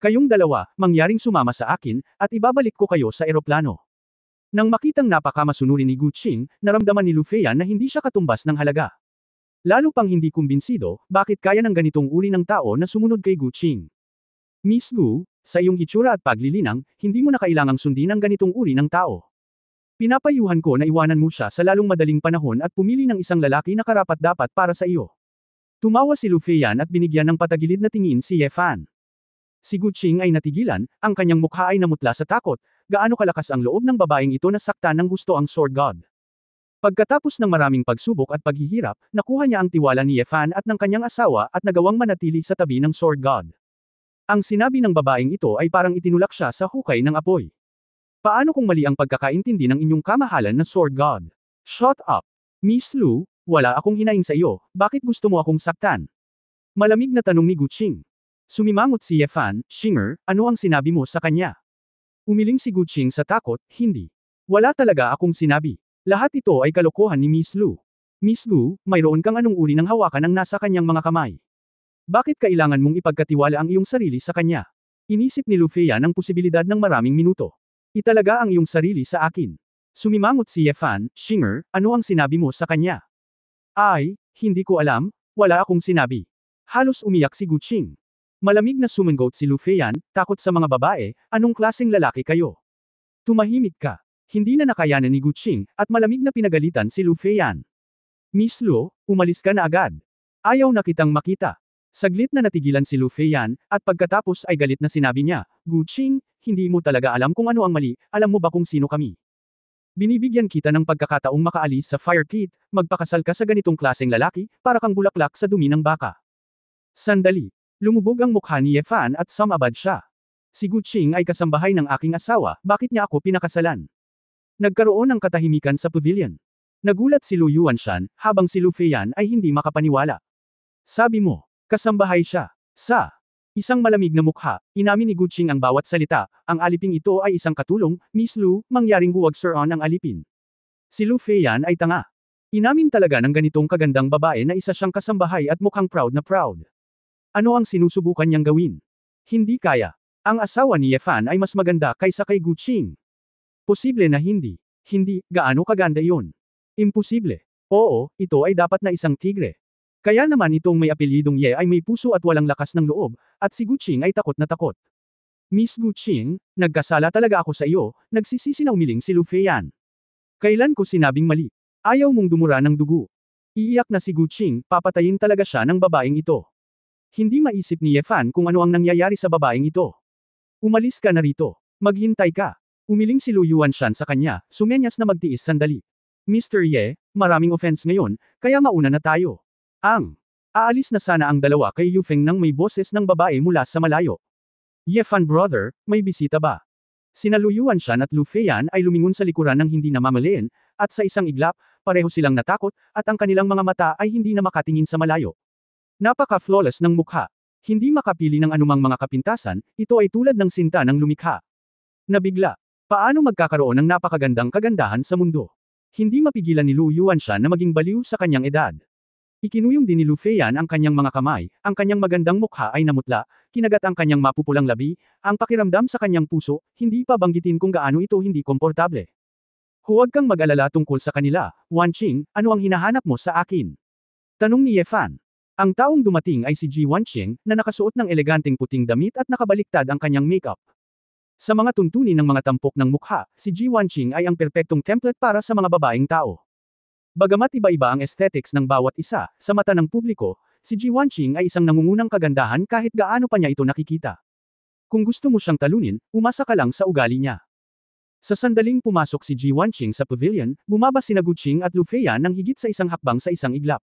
Kayong dalawa, mangyaring sumama sa akin, at ibabalik ko kayo sa eroplano. Nang makitang napakamasunurin ni Gu Qing, naramdaman ni Lu Feiyan na hindi siya katumbas ng halaga. Lalo pang hindi kumbinsido, bakit kaya ng ganitong uri ng tao na sumunod kay Gu Qing. Miss Gu, sa iyong hitsura at paglilinang, hindi mo na kailangang sundin ang ganitong uri ng tao. Pinapayuhan ko na iwanan mo siya sa lalong madaling panahon at pumili ng isang lalaki na karapat-dapat para sa iyo. Tumawa si Lu Feiyan at binigyan ng patagilid na tingin si Ye Fan. Si Gu Qing ay natigilan, ang kanyang mukha ay namutla sa takot, gaano kalakas ang loob ng babaeng ito na saktan ng husto ang Sword God. Pagkatapos ng maraming pagsubok at paghihirap, nakuha niya ang tiwala ni Ye Fan at ng kanyang asawa at nagawang manatili sa tabi ng Sword God. Ang sinabi ng babaeng ito ay parang itinulak siya sa hukay ng apoy. Paano kung mali ang pagkakaintindi ng inyong kamahalan na Sword God? Shut up! Miss Lu, wala akong hinaing sa iyo, bakit gusto mo akong saktan? Malamig na tanong ni Gu Qing. Sumimangot si Ye Fan, Shinger, ano ang sinabi mo sa kanya? Umiling si Gu Qing sa takot, hindi. Wala talaga akong sinabi. Lahat ito ay kalokohan ni Miss Lu. Miss Gu, mayroon kang anong uri ng hawakan ang nasa kanyang mga kamay? Bakit kailangan mong ipagkatiwala ang iyong sarili sa kanya? Inisip ni Lu Feiyan ang posibilidad ng maraming minuto. Italaga ang iyong sarili sa akin. Sumimangot si Ye Fan, Shinger, ano ang sinabi mo sa kanya? Ay, hindi ko alam, wala akong sinabi. Halos umiyak si Gu Qing. Malamig na sumangot si Lu Feiyan, takot sa mga babae, anong klaseng lalaki kayo? Tumahimik ka. Hindi na nakayanan ni Gu Qing, at malamig na pinagalitan si Lu Feiyan. Miss Lu, umalis ka na agad. Ayaw na kitang makita. Saglit na natigilan si Lu Feiyan, at pagkatapos ay galit na sinabi niya, Gu Qing, hindi mo talaga alam kung ano ang mali, alam mo ba kung sino kami? Binibigyan kita ng pagkakataong makaalis sa fire pit, magpakasal ka sa ganitong klaseng lalaki, para kang bulaklak sa dumi ng baka. Sandali. Lumubog ang mukha ni Ye Fan at sumabad siya. Si Gu Qing ay kasambahay ng aking asawa, bakit niya ako pinakasalan? Nagkaroon ng katahimikan sa pavilion. Nagulat si Lu Yuanshan, habang si Lu Feiyan ay hindi makapaniwala. Sabi mo, kasambahay siya. Sa isang malamig na mukha, inamin ni Gu Qing ang bawat salita, ang aliping ito ay isang katulong, Miss Lu, mangyaring huwag sir-on ang alipin. Si Lu Feiyan ay tanga. Inamin talaga ng ganitong kagandang babae na isa siyang kasambahay at mukhang proud na proud. Ano ang sinusubukan niyang gawin? Hindi kaya. Ang asawa ni Ye Fan ay mas maganda kaysa kay Gu Qing. Posible na hindi. Hindi, gaano kaganda iyon? Imposible. Oo, ito ay dapat na isang tigre. Kaya naman itong may apelyidong Ye ay may puso at walang lakas ng loob, at si Gu Qing ay takot na takot. Miss Gu Qing, nagkasala talaga ako sa iyo, nagsisisi na umiling si Lu Feiyan. Kailan ko sinabing mali? Ayaw mong dumura ng dugo. Iiyak na si Gu Qing, papatayin talaga siya ng babaeng ito. Hindi maisip ni Ye Fan kung ano ang nangyayari sa babaeng ito. Umalis ka na rito. Maghintay ka. Umiling si Lu Yuanshan sa kanya, sumenyas na magtiis sandali. Mr. Ye, maraming offense ngayon, kaya mauna na tayo. Aalis na sana ang dalawa kay Yufeng nang may boses ng babae mula sa malayo. Ye Fan brother, may bisita ba? Sina Lu Yuanshan at Lu Feiyan ay lumingon sa likuran ng hindi namamalayan, at sa isang iglap, pareho silang natakot, at ang kanilang mga mata ay hindi na makatingin sa malayo. Napaka-flawless ng mukha. Hindi makapili ng anumang mga kapintasan, ito ay tulad ng sinta ng lumikha. Nabigla. Paano magkakaroon ng napakagandang kagandahan sa mundo? Hindi mapigilan ni Lu Yuanshan na maging baliw sa kanyang edad. Ikinuyong din ni Lu Feiyan ang kanyang mga kamay, ang kanyang magandang mukha ay namutla, kinagat ang kanyang mapupulang labi, ang pakiramdam sa kanyang puso, hindi pa banggitin kung gaano ito hindi komportable. Huwag kang mag-alala tungkol sa kanila, Wan Qing, ano ang hinahanap mo sa akin? Tanong ni Ye Fan. Ang taong dumating ay si Ji Wanqing, na nakasuot ng eleganteng puting damit at nakabaliktad ang kanyang makeup. Sa mga tuntunin ng mga tampok ng mukha, si Ji Wanqing ay ang perpektong template para sa mga babaeng tao. Bagamat iba-iba ang aesthetics ng bawat isa, sa mata ng publiko, si Ji Wanqing ay isang nangungunang kagandahan kahit gaano pa niya ito nakikita. Kung gusto mo siyang talunin, umasa ka lang sa ugali niya. Sa sandaling pumasok si Ji Wanqing sa pavilion, bumaba sina Gu Qing at Lu Feiyan ng higit sa isang hakbang sa isang iglap.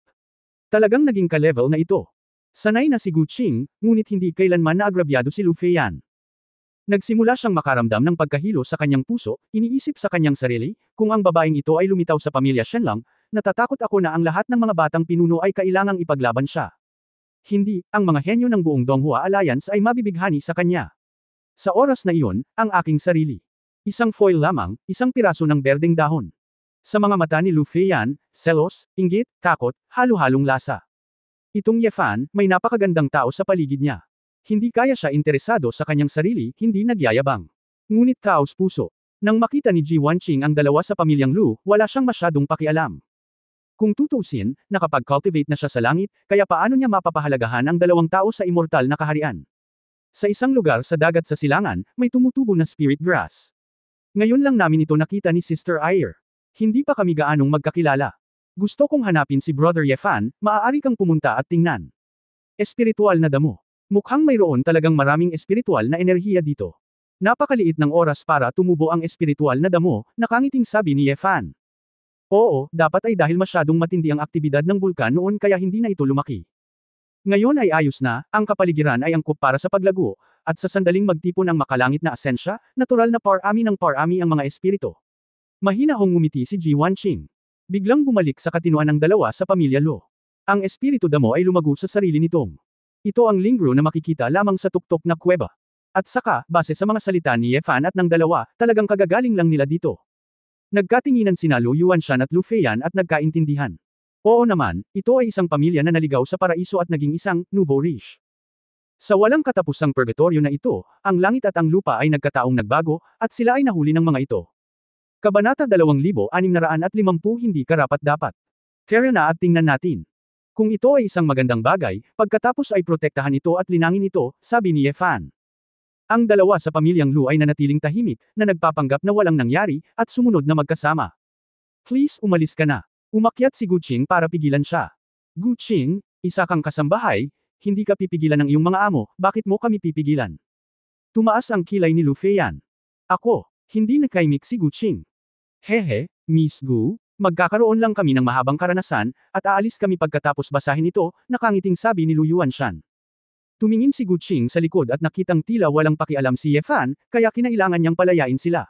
Talagang naging ka-level na ito. Sanay na si Gu Qing, ngunit hindi kailanman naagrabyado si Lu Feiyan. Nagsimula siyang makaramdam ng pagkahilo sa kanyang puso, iniisip sa kanyang sarili, kung ang babaeng ito ay lumitaw sa pamilya Shenlang, natatakot ako na ang lahat ng mga batang pinuno ay kailangang ipaglaban siya. Hindi, ang mga henyo ng buong Donghua Alliance ay mabibighani sa kanya. Sa oras na iyon, ang aking sarili. Isang foil lamang, isang piraso ng berdeng dahon. Sa mga mata ni Lu Feiyan, selos, inggit, takot, halo-halong lasa. Itong Ye Fan, may napakagandang tao sa paligid niya. Hindi kaya siya interesado sa kanyang sarili, hindi nagyayabang. Ngunit taos puso. Nang makita ni Ji Wanqing ang dalawa sa pamilyang Lu, wala siyang masyadong pakialam. Kung tutusin, nakapag-cultivate na siya sa langit, kaya paano niya mapapahalagahan ang dalawang tao sa immortal na kaharian? Sa isang lugar sa dagat sa silangan, may tumutubo na spirit grass. Ngayon lang namin ito nakita ni Sister Ayer. Hindi pa kami gaanong magkakilala. Gusto kong hanapin si Brother Yefan, maaari kang pumunta at tingnan. Espiritual na damo. Mukhang mayroon talagang maraming espiritual na enerhiya dito. Napakaliit ng oras para tumubo ang espiritual na damo, nakangiting sabi ni Yefan. Oo, dapat ay dahil masyadong matindi ang aktibidad ng bulkan noon kaya hindi na ito lumaki. Ngayon ay ayos na, ang kapaligiran ay angkop para sa paglago, at sa sandaling magtipon ang makalangit na asensya, natural na parami ng parami ang mga espiritu. Mahinahong ngumiti si Ji Wanqing. Biglang bumalik sa katinoan ng dalawa sa pamilya Lo. Ang espiritu damo ay lumago sa sarili nitong. Ito ang lingro na makikita lamang sa tuktok na kuweba. At saka, base sa mga salita ni Yefan at ng dalawa, talagang kagagaling lang nila dito. Nagkatinginan sina Lu Yuanshan at Lu Feiyan at nagkaintindihan. Oo naman, ito ay isang pamilya na naligaw sa paraiso at naging isang nouveau riche. Sa walang katapusang purgatorio na ito, ang langit at ang lupa ay nagkataong nagbago, at sila ay nahuli ng mga ito. Kabanata 2650 Hindi karapat-dapat. Tara na at tingnan natin. Kung ito ay isang magandang bagay, pagkatapos ay protektahan ito at linangin ito, sabi ni Yefan. Ang dalawa sa pamilyang Lu ay nanatiling tahimik, na nagpapanggap na walang nangyari, at sumunod na magkasama. Please umalis ka na. Umakyat si Guqing para pigilan siya. Guqing, isa kang kasambahay, hindi ka pipigilan ng iyong mga amo, bakit mo kami pipigilan? Tumaas ang kilay ni Lu Feiyan. Ako, hindi nakaimik si Guqing. Hehe, Miss Gu, magkakaroon lang kami ng mahabang karanasan, at aalis kami pagkatapos basahin ito, nakangiting sabi ni Lu Yuanshan. Tumingin si Guqing sa likod at nakitang tila walang pakialam si Yefan, kaya kinailangan niyang palayain sila.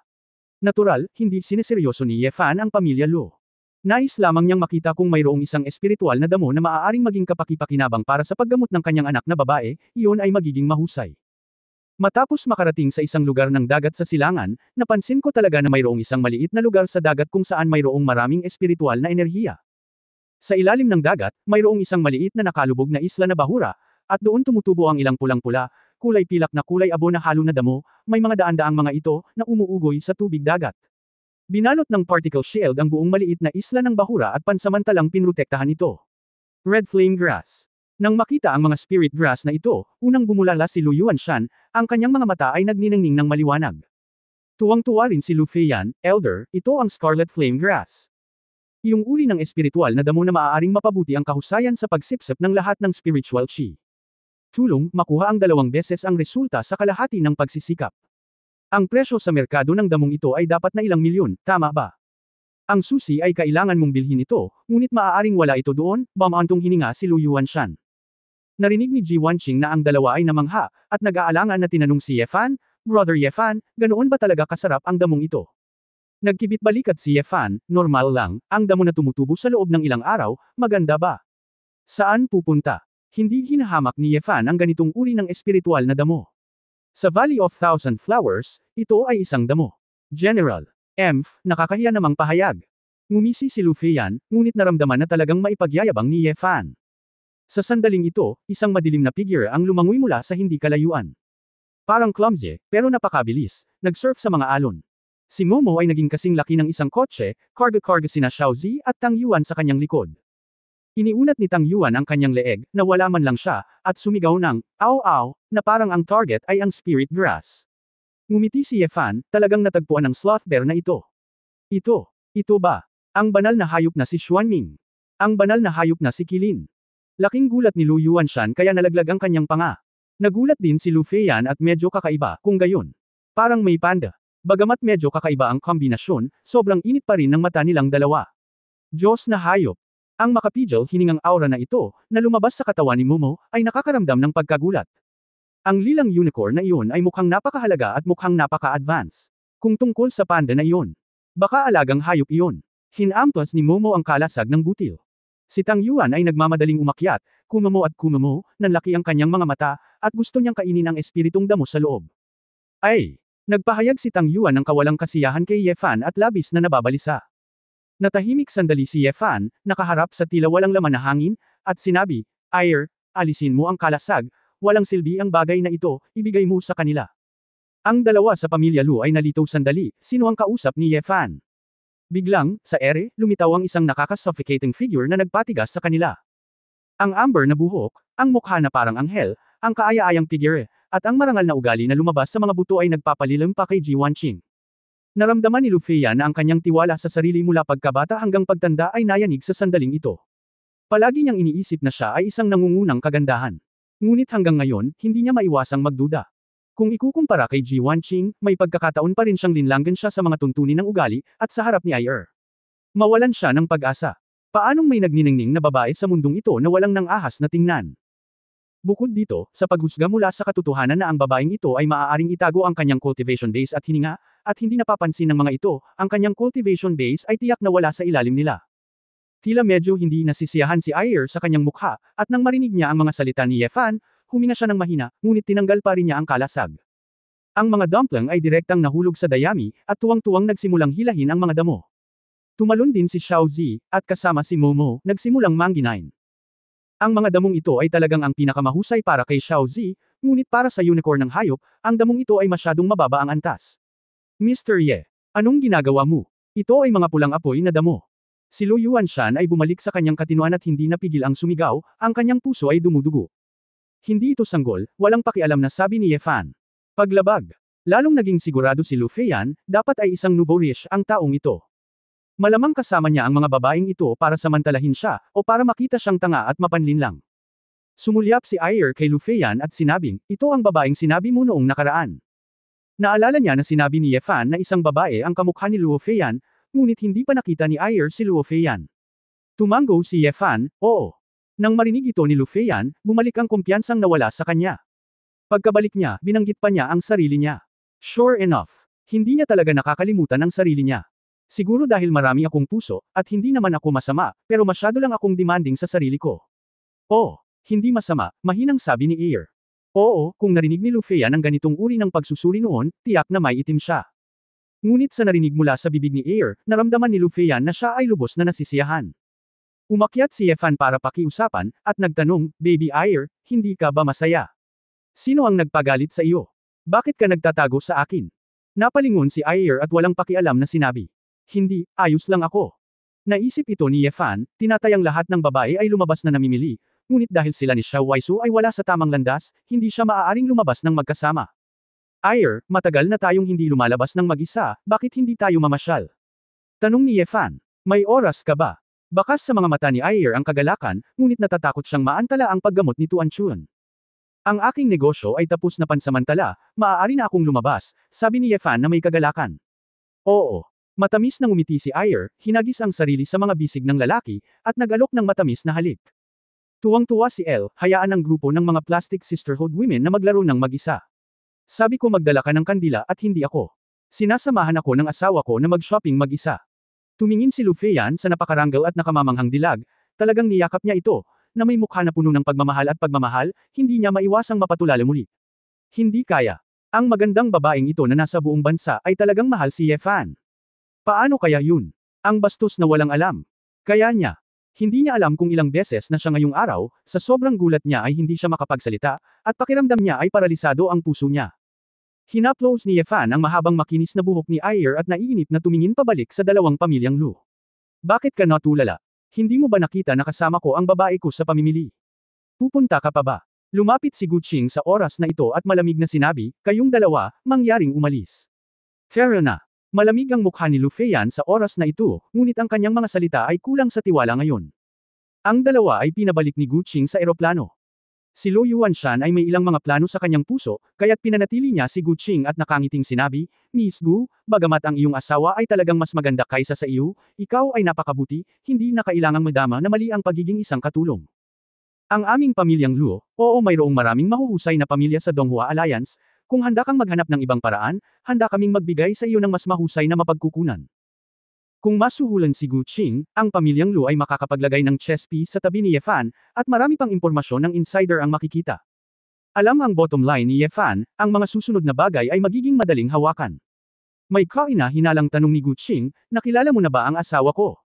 Natural, hindi sineseryoso ni Yefan ang pamilya Lu. Nais lamang niyang makita kung mayroong isang espiritual na damo na maaaring maging kapaki-pakinabang para sa paggamot ng kanyang anak na babae, iyon ay magiging mahusay. Matapos makarating sa isang lugar ng dagat sa silangan, napansin ko talaga na mayroong isang maliit na lugar sa dagat kung saan mayroong maraming espiritual na enerhiya. Sa ilalim ng dagat, mayroong isang maliit na nakalubog na isla na bahura, at doon tumutubo ang ilang pulang-pula, kulay pilak na kulay abo na halo na damo, may mga daan-daang mga ito, na umuugoy sa tubig dagat. Binalot ng particle shield ang buong maliit na isla ng bahura at pansamantalang pinrotektahan ito. Red flame grass. Nang makita ang mga spirit grass na ito, unang bumulala si Lu Yuanshan, ang kanyang mga mata ay nagniningning ng maliwanag. Tuwang-tuwa rin si Lu Feiyan, Elder, ito ang scarlet flame grass. Iyong uri ng espiritual na damo na maaaring mapabuti ang kahusayan sa pagsipsip ng lahat ng spiritual chi. Tulong, makuha ang 2 beses ang resulta sa kalahati ng pagsisikap. Ang presyo sa merkado ng damong ito ay dapat na ilang milyon, tama ba? Ang susi ay kailangan mong bilhin ito, ngunit maaaring wala ito doon, bamaantong hininga si Lu Yuanshan. Narinig ni Ji Wanqing na ang dalawa ay namangha, at nag-aalangan na tinanong si Yefan, Brother Yefan, ganoon ba talaga kasarap ang damong ito? Nagkibit balikat si Yefan, normal lang, ang damo na tumutubo sa loob ng ilang araw, maganda ba? Saan pupunta? Hindi hinahamak ni Yefan ang ganitong uri ng espiritual na damo. Sa Valley of Thousand Flowers, ito ay isang damo. General. Nakakahiya namang pahayag. Ngumisi si Lu Feiyan, ngunit naramdaman na talagang maipagyayabang ni Yefan. Sa sandaling ito, isang madilim na figure ang lumangoy mula sa hindi kalayuan. Parang clumsy, pero napakabilis, nag-surf sa mga alon. Si Momo ay naging kasing laki ng isang kotse, karga-karga sina Xiaozi at Tang Yuan sa kanyang likod. Iniunat ni Tang Yuan ang kanyang leeg, na wala man lang siya, at sumigaw ng, "Aw-aw," na parang ang target ay ang spirit grass. Ngumiti si Yefan, talagang natagpuan ng sloth bear na ito. Ito ba? Ang banal na hayop na si Xuanming. Ang banal na hayop na si Qilin. Laking gulat ni Lu Yuanshan kaya nalaglag ang kanyang panga. Nagulat din si Lu Feiyan at medyo kakaiba, kung gayon. Parang may panda. Bagamat medyo kakaiba ang kombinasyon, sobrang init pa rin ng mata nilang dalawa. Diyos na hayop. Ang makapigil hiningang aura na ito, na lumabas sa katawan ni Momo, ay nakakaramdam ng pagkagulat. Ang lilang unicorn na iyon ay mukhang napakahalaga at mukhang napaka-advance. Kung tungkol sa panda na iyon. Baka alagang hayop iyon. Hinampas ni Momo ang kalasag ng butil. Si Tang Yuan ay nagmamadaling umakyat, kumamo, nanlaki ang kanyang mga mata, at gusto niyang kainin ang espiritong damo sa loob. Ay! Nagpahayag si Tang Yuan ng kawalang kasiyahan kay Yefan at labis na nababalisa. Natahimik sandali si Yefan, nakaharap sa tila walang laman na hangin, at sinabi, "Ayer, alisin mo ang kalasag, walang silbi ang bagay na ito, ibigay mo sa kanila." Ang dalawa sa pamilya Lu ay nalito sandali, sino ang kausap ni Ye Fan? Biglang, sa ere, lumitaw ang isang nakaka-suffocating figure na nagpatigas sa kanila. Ang amber na buhok, ang mukha na parang anghel, ang kaaya-ayang figure, at ang marangal na ugali na lumabas sa mga buto ay nagpapalilim pa kay Ji Wanqing. Naramdaman ni Lu Feiyan na ang kanyang tiwala sa sarili mula pagkabata hanggang pagtanda ay nayanig sa sandaling ito. Palagi niyang iniisip na siya ay isang nangungunang kagandahan. Ngunit hanggang ngayon, hindi niya maiwasang magduda. Kung ikukumpara kay Ji Wanqing, may pagkakataon pa rin siyang linlangan siya sa mga tuntunin ng ugali, at sa harap ni Ai. Mawalan siya ng pag-asa. Paanong may nagniningning na babae sa mundong ito na walang nang ahas na tingnan? Bukod dito, sa paghusga mula sa katotohanan na ang babaeng ito ay maaaring itago ang kanyang cultivation base at hininga, at hindi napapansin ng mga ito, ang kanyang cultivation base ay tiyak na wala sa ilalim nila. Tila medyo hindi nasisiyahan si Ai sa kanyang mukha, at nang marinig niya ang mga salita ni Ye Fan, huminga siya ng mahina, ngunit tinanggal pa rin niya ang kalasag. Ang mga dumpling ay direktang nahulog sa dayami, at tuwang-tuwang nagsimulang hilahin ang mga damo. Tumalon din si Xiao Zi, at kasama si Momo, nagsimulang mangginain. Ang mga damong ito ay talagang ang pinakamahusay para kay Xiao Zi, ngunit para sa unicorn ng hayop, ang damong ito ay masyadong mababa ang antas. Mr. Ye, anong ginagawa mo? Ito ay mga pulang apoy na damo. Si Lu Yuanshan ay bumalik sa kanyang katinuan at hindi napigil ang sumigaw, ang kanyang puso ay dumudugo. Hindi ito sanggol, walang pakialam na sabi ni Ye Fan. Paglabag. Lalong naging sigurado si Lu Feiyan, dapat ay isang nouveau-riche ang taong ito. Malamang kasama niya ang mga babaeng ito para samantalahin siya, o para makita siyang tanga at mapanlinlang. Sumulyap si Ai kay Lu Feiyan at sinabing, ito ang babaeng sinabi mo noong nakaraan. Naalala niya na sinabi ni Ye Fan na isang babae ang kamukha ni Luo Feiyan, ngunit hindi pa nakita ni Ai si Luo Feiyan. Tumango si Ye Fan, oo. Nang marinig ito ni Lu Feiyan, bumalik ang kumpiyansang nawala sa kanya. Pagkabalik niya, binanggit pa niya ang sarili niya. Sure enough, hindi niya talaga nakakalimutan ang sarili niya. Siguro dahil marami akong puso, at hindi naman ako masama, pero masyado lang akong demanding sa sarili ko. Oh, hindi masama, mahinang sabi ni Ai. Oo, kung narinig ni Lu Feiyan ang ganitong uri ng pagsusuri noon, tiyak na may itim siya. Ngunit sa narinig mula sa bibig ni Ai, naramdaman ni Lu Feiyan na siya ay lubos na nasisiyahan. Umakyat si Ye Fan para pakiusapan, at nagtanong, Baby Ai, hindi ka ba masaya? Sino ang nagpagalit sa iyo? Bakit ka nagtatago sa akin? Napalingon si Ai at walang pakialam na sinabi. Hindi, ayos lang ako. Naisip ito ni Ye Fan, tinatayang lahat ng babae ay lumabas na namimili, ngunit dahil sila ni Xiao Waisu ay wala sa tamang landas, hindi siya maaaring lumabas ng magkasama. Ai, matagal na tayong hindi lumalabas ng mag-isa, bakit hindi tayo mamasyal? Tanong ni Ye Fan, may oras ka ba? Bakas sa mga mata ni Ai ang kagalakan, ngunit natatakot siyang maantala ang paggamot ni Tuan Chun. Ang aking negosyo ay tapos na pansamantala, maaari na akong lumabas, sabi ni Ye Fan na may kagalakan. Oo. Matamis na ngumiti si Ai, hinagis ang sarili sa mga bisig ng lalaki, at nag-alok ng matamis na halik. Tuwang-tuwa si Elle, hayaan ang grupo ng mga plastic sisterhood women na maglaro ng mag-isa. Sabi ko magdala ka ng kandila at hindi ako. Sinasamahan ako ng asawa ko na mag-shopping mag-isa. Tumingin si Lu Feiyan sa napakaranggal at nakamamanghang dilag, talagang niyakap niya ito, na may mukha na puno ng pagmamahal at pagmamahal, hindi niya maiwasang mapatulala muli. Hindi kaya. Ang magandang babaeng ito na nasa buong bansa ay talagang mahal si Ye Fan. Paano kaya yun? Ang bastos na walang alam. Kaya niya. Hindi niya alam kung ilang beses na siya ngayong araw, sa sobrang gulat niya ay hindi siya makapagsalita, at pakiramdam niya ay paralisado ang puso niya. Hinaplos ni Ye Fan ang mahabang makinis na buhok ni Ai at naiinip na tumingin pabalik sa dalawang pamilyang Lu. Bakit ka natulala? Hindi mo ba nakita na kasama ko ang babae ko sa pamimili? Pupunta ka pa ba? Lumapit si Gu Qing sa oras na ito at malamig na sinabi, kayong dalawa, mangyaring umalis. Fair na. Malamig ang mukha ni Lu Feiyan sa oras na ito, ngunit ang kanyang mga salita ay kulang sa tiwala ngayon. Ang dalawa ay pinabalik ni Gu Qing sa eroplano. Si Lu Yuanshan ay may ilang mga plano sa kanyang puso, kaya't pinanatili niya si Gu Qing at nakangiting sinabi, Miss Gu, bagamat ang iyong asawa ay talagang mas maganda kaysa sa iyo, ikaw ay napakabuti, hindi na kailangang madama na mali ang pagiging isang katulong. Ang aming pamilyang Lu, oo mayroong maraming mahuhusay na pamilya sa Donghua Alliance, kung handa kang maghanap ng ibang paraan, handa kaming magbigay sa iyo ng mas mahusay na mapagkukunan. Kung masuhulan si Gu Qing, ang pamilyang Lu ay makakapaglagay ng chess piece sa tabi ni Ye Fan, at marami pang impormasyon ng insider ang makikita. Alam ang bottom line ni Ye Fan, ang mga susunod na bagay ay magiging madaling hawakan. May kaina-hinalang tanong ni Gu Qing, nakilala mo na ba ang asawa ko?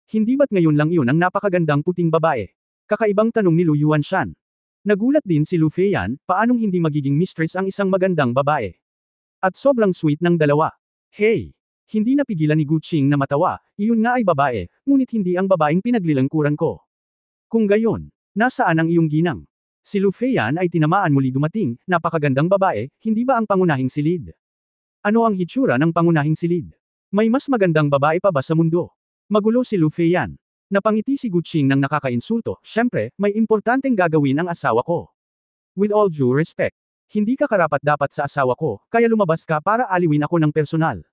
Hindi ba't ngayon lang iyon ang napakagandang puting babae? Kakaibang tanong ni Lu Yuanshan. Nagulat din si Lu Feiyan, paanong hindi magiging mistress ang isang magandang babae? At sobrang sweet ng dalawa. Hey! Hindi napigilan ni Guqing na matawa, iyon nga ay babae, ngunit hindi ang babaeng pinaglilangkuran ko. Kung gayon, nasaan ang iyong ginang? Si Lu Feiyan ay tinamaan muli dumating, napakagandang babae, hindi ba ang pangunahing silid? Ano ang hitsura ng pangunahing silid? May mas magandang babae pa ba sa mundo? Magulo si Lu Feiyan. Napangiti si Guqing ng nakakainsulto, syempre, may importanteng gagawin ang asawa ko. With all due respect, hindi ka karapat-dapat sa asawa ko, kaya lumabas ka para aliwin ako ng personal.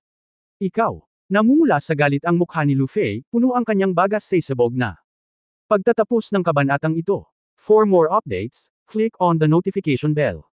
Ikaw. Namumula sa galit ang mukha ni Lu Fei, puno ang kanyang bagas sa sabog na. Pagtatapos ng kabanatang ito. For more updates, click on the notification bell.